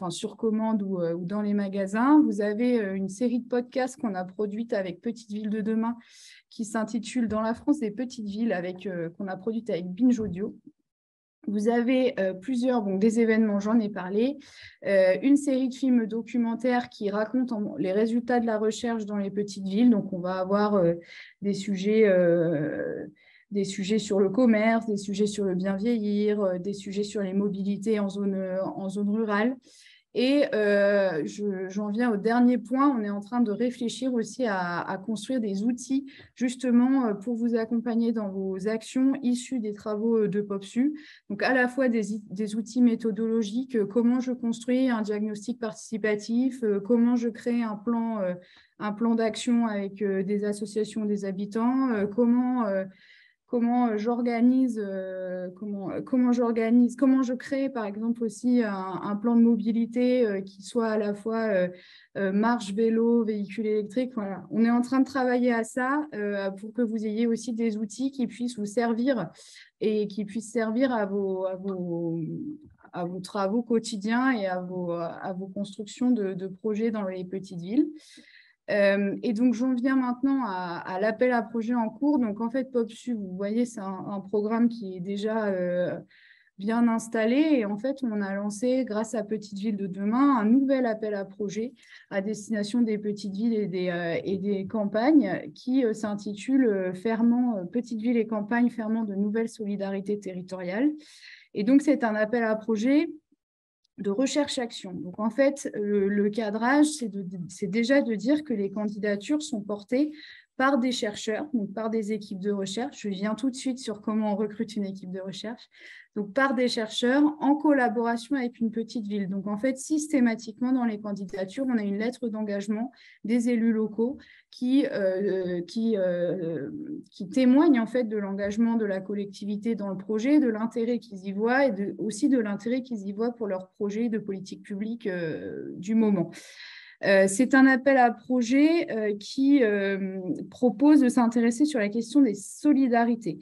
sur commande ou dans les magasins. Vous avez une série de podcasts qu'on a produite avec Petite Ville de demain qui s'intitule Dans la France des petites villes, qu'on a produite avec Binge Audio. Vous avez des événements, j'en ai parlé, une série de films documentaires qui racontent les résultats de la recherche dans les petites villes. Donc, on va avoir des sujets sur le commerce, des sujets sur le bien vieillir, des sujets sur les mobilités en zone rurale. Et j'en viens au dernier point, on est en train de réfléchir aussi à construire des outils justement pour vous accompagner dans vos actions issues des travaux de POPSU. Donc à la fois des outils méthodologiques, comment je construis un diagnostic participatif, comment je crée un plan d'action avec des associations des habitants, comment je crée par exemple aussi un plan de mobilité qui soit à la fois marche, vélo, véhicule électrique. Voilà. On est en train de travailler à ça pour que vous ayez aussi des outils qui puissent vous servir et qui puissent servir à vos travaux quotidiens et à vos constructions de projets dans les petites villes. Et donc, j'en viens maintenant à l'appel à projet en cours. Donc, en fait, POPSU, vous voyez, c'est un programme qui est déjà bien installé. Et en fait, on a lancé, grâce à Petite Ville de demain, un nouvel appel à projet à destination des petites villes et des campagnes qui s'intitule Petites villes et campagnes, ferment de nouvelles solidarités territoriales. Et donc, c'est un appel à projet de recherche-action. Donc, en fait, le cadrage, c'est déjà de dire que les candidatures sont portées par des chercheurs, donc par des équipes de recherche. Je viens tout de suite sur comment on recrute une équipe de recherche. Donc, par des chercheurs en collaboration avec une petite ville. Donc, en fait, systématiquement, dans les candidatures, on a une lettre d'engagement des élus locaux qui témoignent en fait de l'engagement de la collectivité dans le projet, de l'intérêt qu'ils y voient et aussi de l'intérêt qu'ils y voient pour leur projet de politique publique du moment. C'est un appel à projet qui propose de s'intéresser sur la question des solidarités.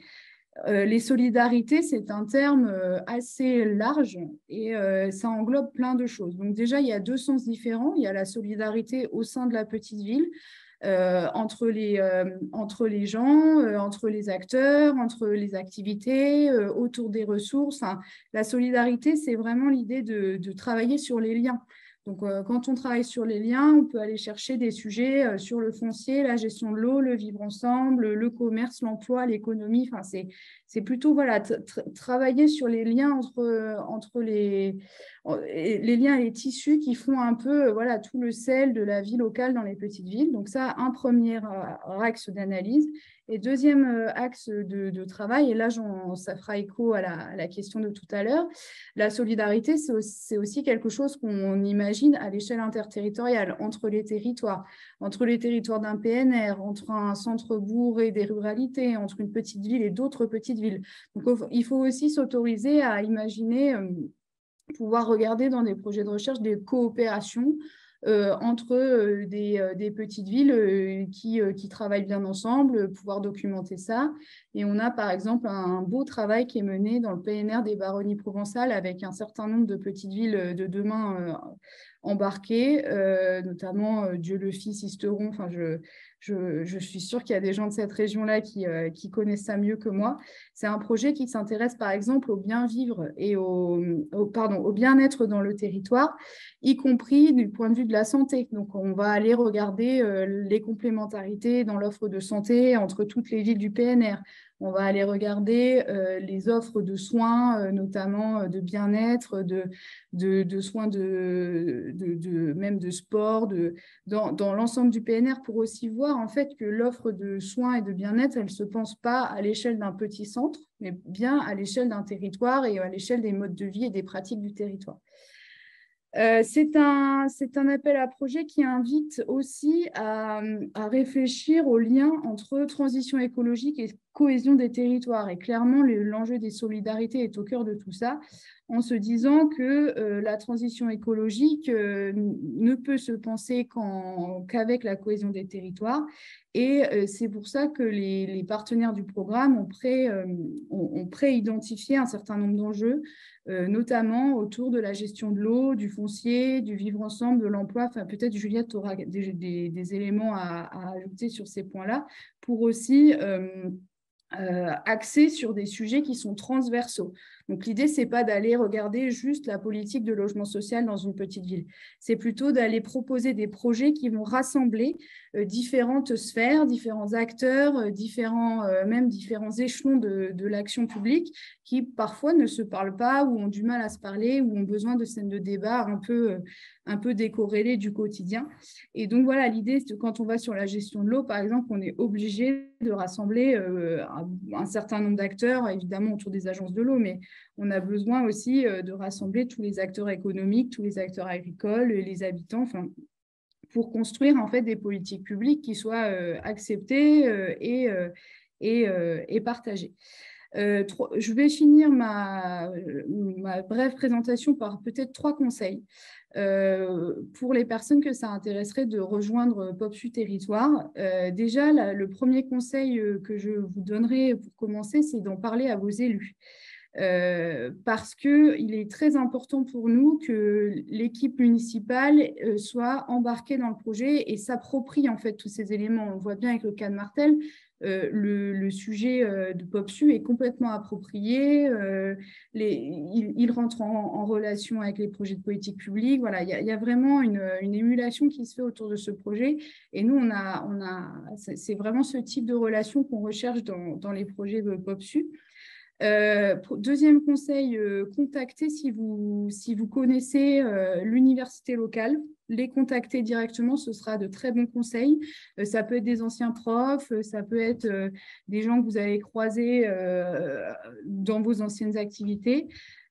Les solidarités, c'est un terme assez large et ça englobe plein de choses. Donc déjà, il y a deux sens différents. Il y a la solidarité au sein de la petite ville, entre les gens, entre les acteurs, entre les activités, autour des ressources. Enfin, la solidarité, c'est vraiment l'idée de travailler sur les liens. Donc, quand on travaille sur les liens, on peut aller chercher des sujets sur le foncier, la gestion de l'eau, le vivre ensemble, le commerce, l'emploi, l'économie. Enfin, c'est plutôt voilà, travailler sur les liens entre les liens et les tissus qui font un peu voilà, tout le sel de la vie locale dans les petites villes. Donc ça, un premier axe d'analyse. Et deuxième axe de travail, et là, ça fera écho à la question de tout à l'heure, la solidarité, c'est aussi quelque chose qu'on imagine à l'échelle interterritoriale, entre les territoires d'un PNR, entre un centre-bourg et des ruralités, entre une petite ville et d'autres petites villes. Donc, il faut aussi s'autoriser à imaginer pouvoir regarder dans des projets de recherche des coopérations entre des petites villes qui travaillent bien ensemble, pouvoir documenter ça. Et on a par exemple un beau travail qui est mené dans le PNR des Baronnies provençales avec un certain nombre de petites villes de demain embarquées, notamment Dieu-le-Fils, Sisteron. Enfin, je suis sûre qu'il y a des gens de cette région-là qui connaissent ça mieux que moi. C'est un projet qui s'intéresse par exemple au bien-vivre et au bien-être dans le territoire, y compris du point de vue de la santé. Donc, on va aller regarder les complémentarités dans l'offre de santé entre toutes les villes du PNR. On va aller regarder les offres de soins, notamment de bien-être, de soins même de sport, dans l'ensemble du PNR, pour aussi voir en fait que l'offre de soins et de bien-être, elle ne se pense pas à l'échelle d'un petit centre, mais bien à l'échelle d'un territoire et à l'échelle des modes de vie et des pratiques du territoire. C'est un appel à projet qui invite aussi à réfléchir au lien entre transition écologique et cohésion des territoires. Et clairement, l'enjeu des solidarités est au cœur de tout ça, en se disant que la transition écologique ne peut se penser qu'avec la cohésion des territoires. Et c'est pour ça que les partenaires du programme ont pré-identifié un certain nombre d'enjeux, notamment autour de la gestion de l'eau, du foncier, du vivre ensemble, de l'emploi. Enfin, peut-être Juliette aura des éléments à ajouter sur ces points-là pour aussi axer sur des sujets qui sont transversaux. Donc, l'idée, ce n'est pas d'aller regarder juste la politique de logement social dans une petite ville. C'est plutôt d'aller proposer des projets qui vont rassembler différentes sphères, différents acteurs, même différents échelons de l'action publique qui parfois ne se parlent pas ou ont du mal à se parler ou ont besoin de scènes de débat un peu décorrélées du quotidien. Et donc, voilà, l'idée, c'est que quand on va sur la gestion de l'eau, par exemple, on est obligé de rassembler un certain nombre d'acteurs, évidemment autour des agences de l'eau, mais on a besoin aussi de rassembler tous les acteurs économiques, tous les acteurs agricoles, les habitants, enfin, pour construire en fait des politiques publiques qui soient acceptées et partagées. Je vais finir ma brève présentation par peut-être 3 conseils pour les personnes que ça intéresserait de rejoindre POPSU Territoire. Déjà, le premier conseil que je vous donnerai pour commencer, c'est d'en parler à vos élus. Parce qu'il est très important pour nous que l'équipe municipale soit embarquée dans le projet et s'approprie en fait tous ces éléments. On voit bien avec le cas de Martel, le sujet de POPSU est complètement approprié, il rentre en relation avec les projets de politique publique. Voilà, il y a vraiment une émulation qui se fait autour de ce projet et nous, c'est vraiment ce type de relation qu'on recherche dans les projets de POPSU. Deuxième conseil, contactez si vous connaissez l'université locale, les contacter directement, ce sera de très bons conseils. Ça peut être des anciens profs, ça peut être des gens que vous avez croisés dans vos anciennes activités.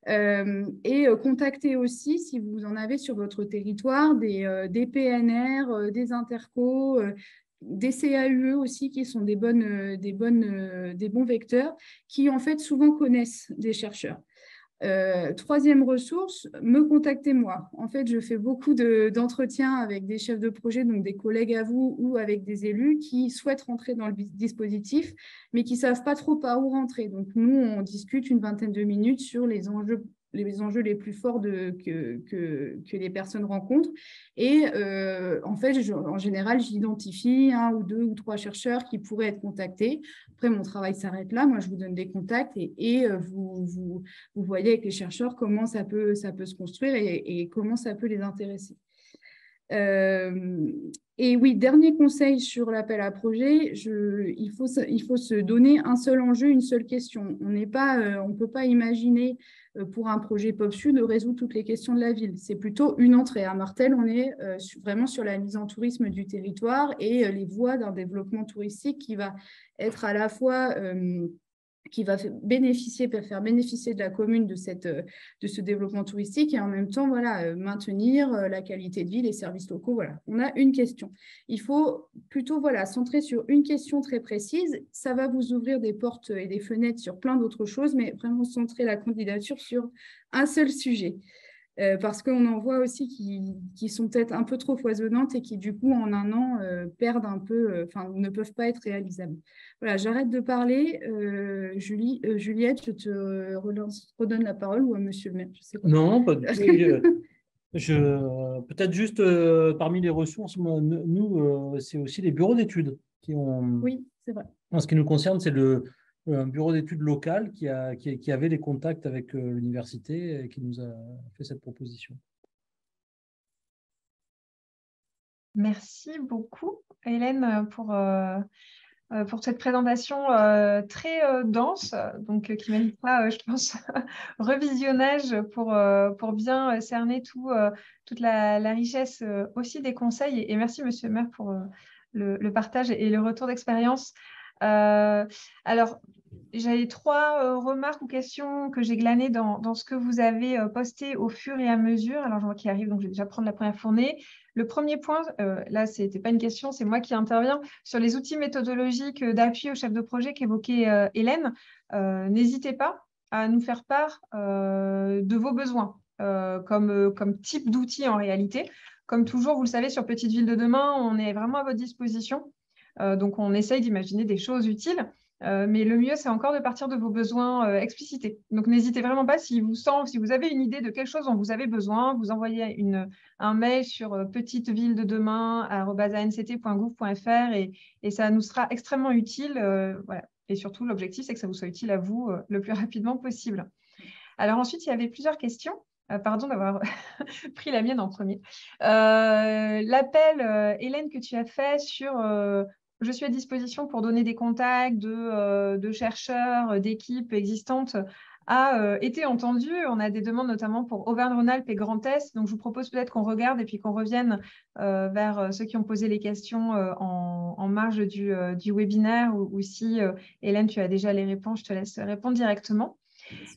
Et contactez aussi, si vous en avez sur votre territoire, des PNR, des intercos, des CAUE aussi qui sont des bons vecteurs qui en fait souvent connaissent des chercheurs. Troisième ressource, me contacter moi. En fait, je fais beaucoup d'entretiens avec des chefs de projet, donc des collègues à vous ou avec des élus qui souhaitent rentrer dans le dispositif, mais qui ne savent pas trop par où rentrer. Donc, nous, on discute une vingtaine de minutes sur les enjeux les plus forts que les personnes rencontrent. Et en fait, en général, j'identifie 1 ou 2 ou 3 chercheurs qui pourraient être contactés. Après, mon travail s'arrête là. Moi, je vous donne des contacts et vous voyez avec les chercheurs comment ça peut se construire et comment ça peut les intéresser. Et oui, dernier conseil sur l'appel à projet, il faut se donner un seul enjeu, une seule question. On ne peut pas imaginer pour un projet PopSud de résoudre toutes les questions de la ville. C'est plutôt une entrée. À Martel, on est vraiment sur la mise en tourisme du territoire et les voies d'un développement touristique qui va être à la fois qui va faire bénéficier de la commune de ce développement touristique et en même temps maintenir la qualité de vie, les services locaux. Voilà. On a une question. Il faut plutôt centrer sur une question très précise. Ça va vous ouvrir des portes et des fenêtres sur plein d'autres choses, mais vraiment centrer la candidature sur un seul sujet. Parce qu'on en voit aussi qui sont peut-être un peu trop foisonnantes et qui, du coup, en un an, perdent un peu, ne peuvent pas être réalisables. Voilà, j'arrête de parler. Juliette, je te redonne la parole ou à monsieur le maire, je sais pas.
Non, pas du tout. Peut-être juste parmi les ressources, nous, c'est aussi les bureaux d'études qui ont.
Oui, c'est vrai.
En ce qui nous concerne, c'est un bureau d'études local qui avait les contacts avec l'université et qui nous a fait cette proposition.
Merci beaucoup, Hélène, pour cette présentation très dense, donc qui méritera, je pense, revisionnage pour bien cerner toute la richesse aussi des conseils. Et merci, monsieur le maire, pour le partage et le retour d'expérience. Alors, j'avais 3 remarques ou questions que j'ai glanées dans ce que vous avez posté au fur et à mesure. Alors, je vois qu'il arrive, donc je vais déjà prendre la première fournée. Le premier point, là, ce n'était pas une question, c'est moi qui interviens, sur les outils méthodologiques d'appui au chef de projet qu'évoquait Hélène. N'hésitez pas à nous faire part de vos besoins comme type d'outils en réalité. Comme toujours, vous le savez, sur Petite Ville de demain, on est vraiment à votre disposition. Donc, on essaye d'imaginer des choses utiles. Mais le mieux, c'est encore de partir de vos besoins explicités. Donc, n'hésitez vraiment pas, si vous avez une idée de quelque chose dont vous avez besoin, vous envoyez un mail sur petiteville-de-demain@anct.gouv.fr et ça nous sera extrêmement utile. Voilà. Et surtout, l'objectif, c'est que ça vous soit utile à vous le plus rapidement possible. Alors ensuite, il y avait plusieurs questions. Pardon d'avoir pris la mienne en premier. L'appel, Hélène, que tu as fait sur je suis à disposition pour donner des contacts de chercheurs, d'équipes existantes a été entendu. On a des demandes notamment pour Auvergne-Rhône-Alpes et Grand Est. Donc, je vous propose peut-être qu'on regarde et puis qu'on revienne vers ceux qui ont posé les questions en marge du webinaire ou si, Hélène, tu as déjà les réponses, je te laisse répondre directement.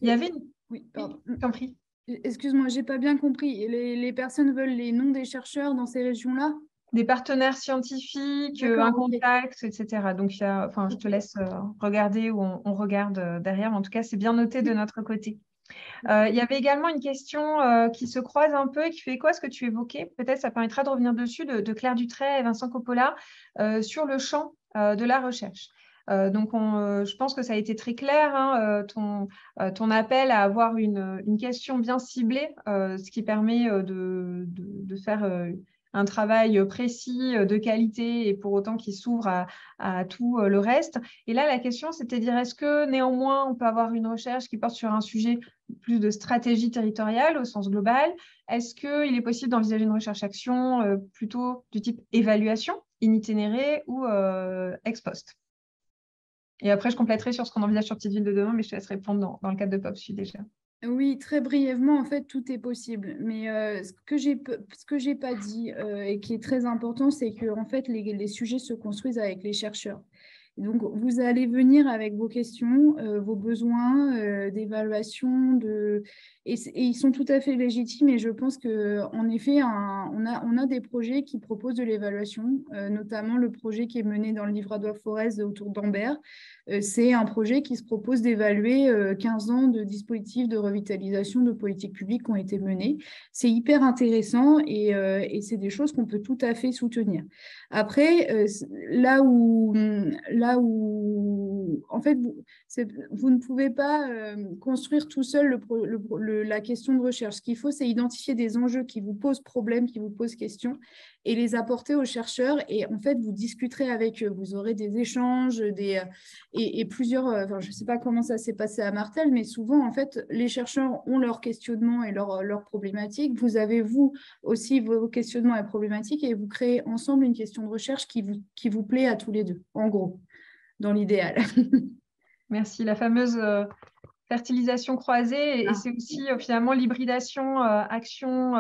Il y avait une...
Oui, pardon.
Je t'en prie.
Excuse-moi, je n'ai pas bien compris. Les personnes veulent les noms des chercheurs dans ces régions-là?
Des partenaires scientifiques, un contact, etc. Donc, je te laisse regarder ou on regarde derrière. Mais en tout cas, c'est bien noté de notre côté. Il y avait également une question qui se croise un peu et qui fait écho à ce que tu évoquais. Peut-être ça permettra de revenir dessus de Claire Dutray et Vincent Coppola sur le champ de la recherche. Donc, je pense que ça a été très clair, hein, ton appel à avoir une question bien ciblée, ce qui permet de faire un travail précis, de qualité, et pour autant qui s'ouvre à tout le reste. Et là, la question, c'était de dire, est-ce que néanmoins, on peut avoir une recherche qui porte sur un sujet plus de stratégie territoriale au sens global? Est-ce qu'il est possible d'envisager une recherche-action plutôt du type évaluation, in-itinéré ou ex post? Et après, je compléterai sur ce qu'on envisage sur Petite Ville de demain, mais je te laisse répondre dans le cadre de PopSud déjà.
Oui, très brièvement, en fait, tout est possible. Mais ce que j'ai pas dit et qui est très important, c'est que en fait, les sujets se construisent avec les chercheurs. Donc, vous allez venir avec vos questions, vos besoins d'évaluation, et ils sont tout à fait légitimes. Et je pense qu'en effet, on a des projets qui proposent de l'évaluation, notamment le projet qui est mené dans le Livradois Forez autour d'Ambert. C'est un projet qui se propose d'évaluer 15 ans de dispositifs de revitalisation de politiques publiques qui ont été menés. C'est hyper intéressant et c'est des choses qu'on peut tout à fait soutenir. Après, là où en fait, vous ne pouvez pas construire tout seul la question de recherche. Ce qu'il faut, c'est identifier des enjeux qui vous posent problème, qui vous posent question, et les apporter aux chercheurs. Et en fait, vous discuterez avec eux. Vous aurez des échanges, et plusieurs... Enfin, je ne sais pas comment ça s'est passé à Martel, mais souvent, en fait, les chercheurs ont leurs questionnements et leurs problématiques. Vous avez, vous, aussi vos questionnements et problématiques, et vous créez ensemble une question de recherche qui vous plaît à tous les deux, en gros, dans l'idéal.
Merci. La fameuse fertilisation croisée, et c'est aussi finalement l'hybridation action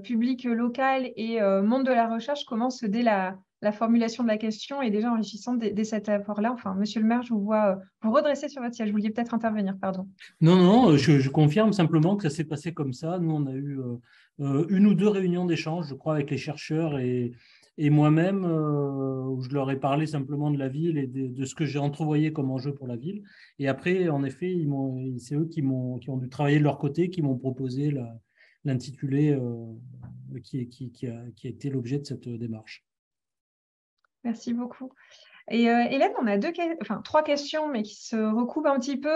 publique locale et monde de la recherche commence dès la formulation de la question et déjà enrichissante dès cet apport-là. Enfin, Monsieur le maire, je vous vois vous redresser sur votre siège. Vous vouliez peut-être intervenir, pardon.
Non, je confirme simplement que ça s'est passé comme ça. Nous, on a eu une ou deux réunions d'échange, je crois, avec les chercheurs et moi-même, où je leur ai parlé simplement de la ville et de ce que j'ai entrevoyé comme enjeu pour la ville. Et après, en effet, c'est eux qui ont dû travailler de leur côté, qui m'ont proposé l'intitulé qui a été l'objet de cette démarche.
Merci beaucoup. Et Hélène, on a trois questions, mais qui se recoupent un petit peu,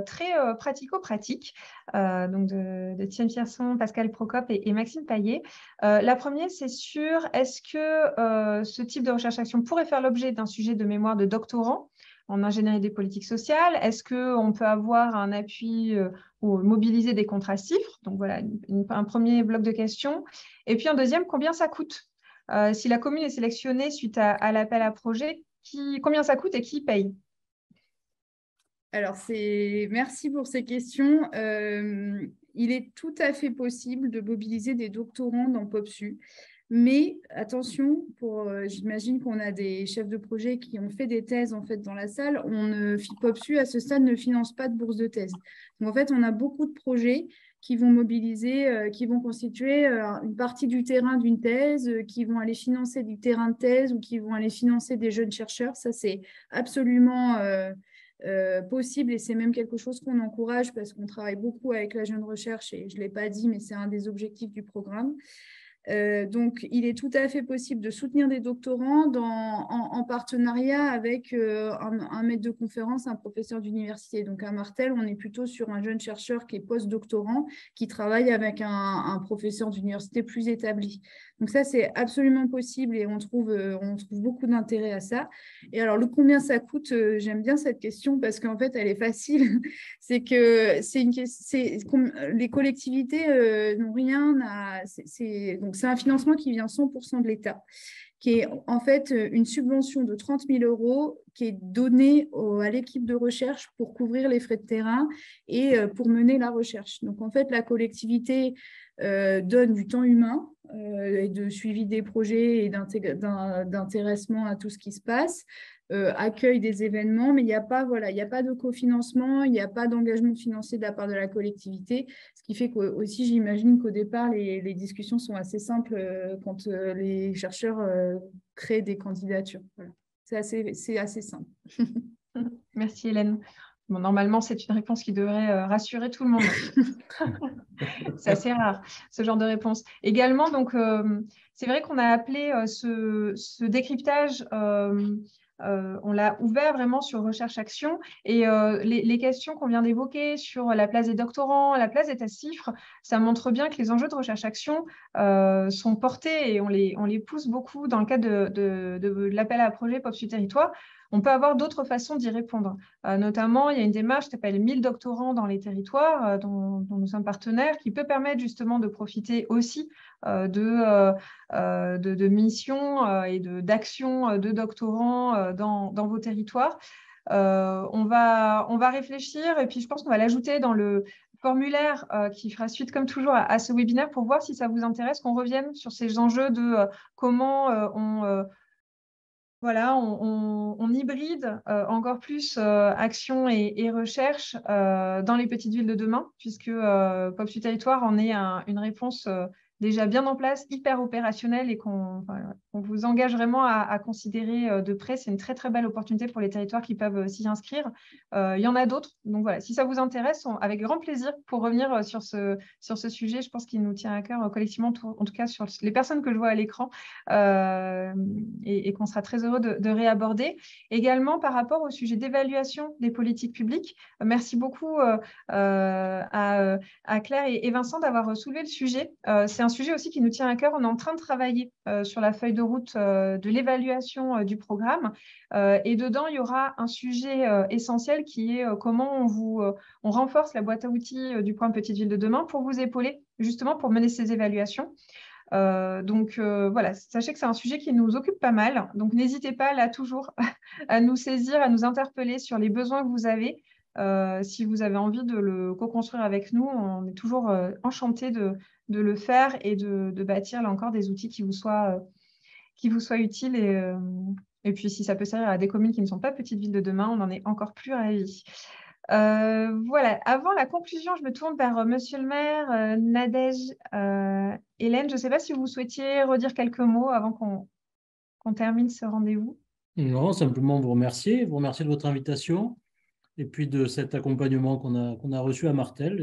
très pratico-pratiques, donc de Tienne Pierson, Pascal Procope et Maxime Paillet. La première, c'est sur est-ce que ce type de recherche-action pourrait faire l'objet d'un sujet de mémoire de doctorant en ingénierie des politiques sociales? Est-ce qu'on peut avoir un appui ou mobiliser des contrats-chiffres? Donc voilà, un premier bloc de questions. Et puis un deuxième, combien ça coûte? Si la commune est sélectionnée suite à l'appel à projet, combien ça coûte et qui paye?
Alors, merci pour ces questions. Il est tout à fait possible de mobiliser des doctorants dans POPSU. Mais attention, j'imagine qu'on a des chefs de projet qui ont fait des thèses en fait, dans la salle. POPSU, à ce stade, ne finance pas de bourse de thèse. Donc, en fait, on a beaucoup de projets qui vont mobiliser, qui vont constituer une partie du terrain d'une thèse, qui vont aller financer du terrain de thèse ou qui vont aller financer des jeunes chercheurs. Ça, c'est absolument possible et c'est même quelque chose qu'on encourage parce qu'on travaille beaucoup avec la jeune recherche et je ne l'ai pas dit, mais c'est un des objectifs du programme. Donc, il est tout à fait possible de soutenir des doctorants en partenariat avec un maître de conférence, un professeur d'université. Donc, à Martel, on est plutôt sur un jeune chercheur qui est post-doctorant, qui travaille avec un professeur d'université plus établi. Donc, ça, c'est absolument possible et on trouve beaucoup d'intérêt à ça. Et alors, combien ça coûte, j'aime bien cette question parce qu'en fait, elle est facile. C'est que les collectivités n'ont rien à... Donc, c'est un financement qui vient 100% de l'État, qui est en fait une subvention de 30 000 € qui est donnée à l'équipe de recherche pour couvrir les frais de terrain et pour mener la recherche. Donc, en fait, la collectivité donne du temps humain et de suivi des projets et d'intéressement à tout ce qui se passe, accueille des événements, mais il n'y a pas de cofinancement, il n'y a pas d'engagement financier de la part de la collectivité, ce qui fait qu'aussi, j'imagine qu'au départ, les discussions sont assez simples quand les chercheurs créent des candidatures. Voilà. C'est assez simple.
Merci Hélène. Bon, normalement, c'est une réponse qui devrait rassurer tout le monde. C'est assez rare, ce genre de réponse. Également, donc, c'est vrai qu'on a appelé ce décryptage, on l'a ouvert vraiment sur recherche-action. Et les questions qu'on vient d'évoquer sur la place des doctorants, la place des thèses-chiffres, ça montre bien que les enjeux de recherche-action sont portés et on les pousse beaucoup dans le cadre de l'appel à projet POPSU Territoire. On peut avoir d'autres façons d'y répondre. Notamment, il y a une démarche qui s'appelle 1000 doctorants dans les territoires, dont nous sommes partenaires, qui peut permettre justement de profiter aussi de missions et d'actions de doctorants dans vos territoires. On va réfléchir et puis je pense qu'on va l'ajouter dans le formulaire qui fera suite comme toujours à ce webinaire pour voir si ça vous intéresse qu'on revienne sur ces enjeux de comment on voilà, on hybride encore plus action et recherche dans les petites villes de demain, puisque PopSu Territoire en est une réponse déjà bien en place, hyper opérationnelle et qu'on vous engage vraiment à considérer de près. C'est une très, très belle opportunité pour les territoires qui peuvent s'y inscrire. Il y en a d'autres. Donc voilà, si ça vous intéresse, avec grand plaisir pour revenir sur ce sujet. Je pense qu'il nous tient à cœur collectivement, en tout cas sur les personnes que je vois à l'écran, et qu'on sera très heureux de réaborder. Également, par rapport au sujet d'évaluation des politiques publiques, merci beaucoup à Claire et Vincent d'avoir soulevé le sujet. C'est un sujet aussi qui nous tient à cœur. On est en train de travailler sur la feuille de route de l'évaluation du programme. Et dedans, il y aura un sujet essentiel qui est comment on renforce la boîte à outils du programme Petite Ville de demain pour vous épauler, justement pour mener ces évaluations. Donc voilà, sachez que c'est un sujet qui nous occupe pas mal. Donc n'hésitez pas là toujours à nous saisir, à nous interpeller sur les besoins que vous avez. Si vous avez envie de le co-construire avec nous, on est toujours enchantés de le faire et de bâtir là encore des outils qui vous soient utiles. Et puis si ça peut servir à des communes qui ne sont pas petites villes de demain, on en est encore plus ravis. Voilà, avant la conclusion, je me tourne vers Monsieur le maire, Nadège, Hélène. Je ne sais pas si vous souhaitiez redire quelques mots avant qu'on termine ce rendez-vous.
Non, simplement vous remercier de votre invitation et puis de cet accompagnement qu'on a reçu à Martel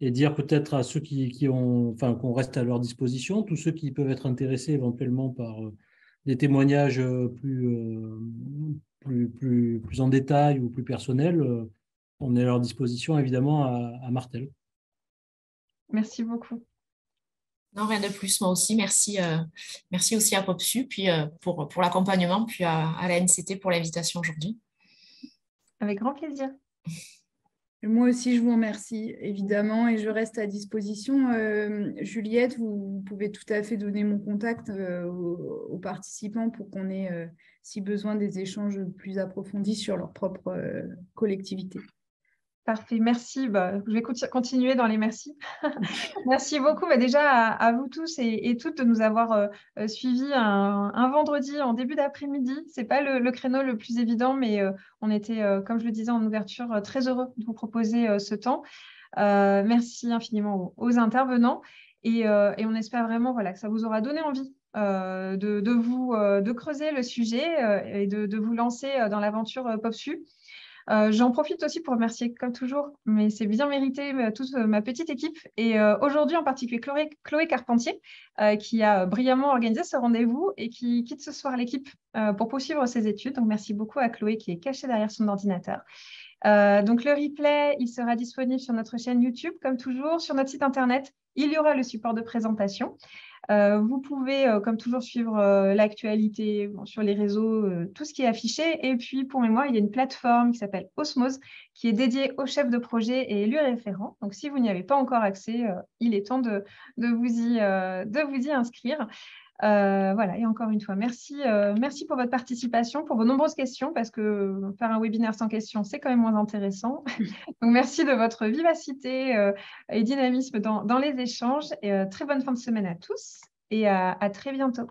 et dire peut-être à ceux qu'on reste à leur disposition, tous ceux qui peuvent être intéressés éventuellement par des témoignages plus en détail ou plus personnels. On est à leur disposition, évidemment, à Martel.
Merci beaucoup.
Non, rien de plus. Moi aussi, merci aussi à PopSu, puis pour l'accompagnement, puis à la NCT pour l'invitation aujourd'hui.
Avec grand plaisir.
Moi aussi, je vous remercie, évidemment, et je reste à disposition. Juliette, vous pouvez tout à fait donner mon contact aux participants pour qu'on ait, si besoin, des échanges plus approfondis sur leur propre collectivité.
Parfait, merci. Je vais continuer dans les merci. Merci beaucoup déjà à vous tous et toutes de nous avoir suivis un vendredi en début d'après-midi. Ce n'est pas le créneau le plus évident, mais on était, comme je le disais en ouverture, très heureux de vous proposer ce temps. Merci infiniment aux intervenants et on espère vraiment que ça vous aura donné envie de creuser le sujet et de vous lancer dans l'aventure PopSu. J'en profite aussi pour remercier, comme toujours, mais c'est bien mérité, toute ma petite équipe. Et aujourd'hui, en particulier, Chloé Carpentier, qui a brillamment organisé ce rendez-vous et qui quitte ce soir l'équipe pour poursuivre ses études. Donc, merci beaucoup à Chloé qui est cachée derrière son ordinateur. Donc, le replay, il sera disponible sur notre chaîne YouTube, comme toujours. Sur notre site Internet, il y aura le support de présentation. Vous pouvez, comme toujours, suivre l'actualité sur les réseaux, tout ce qui est affiché. Et puis, pour mémoire, il y a une plateforme qui s'appelle Osmose, qui est dédiée aux chefs de projet et élus référents. Donc, si vous n'y avez pas encore accès, il est temps de vous y inscrire. Voilà, et encore une fois, merci pour votre participation, pour vos nombreuses questions, parce que faire un webinaire sans questions, c'est quand même moins intéressant. Donc, merci de votre vivacité et dynamisme dans les échanges. Et, très bonne fin de semaine à tous et à très bientôt.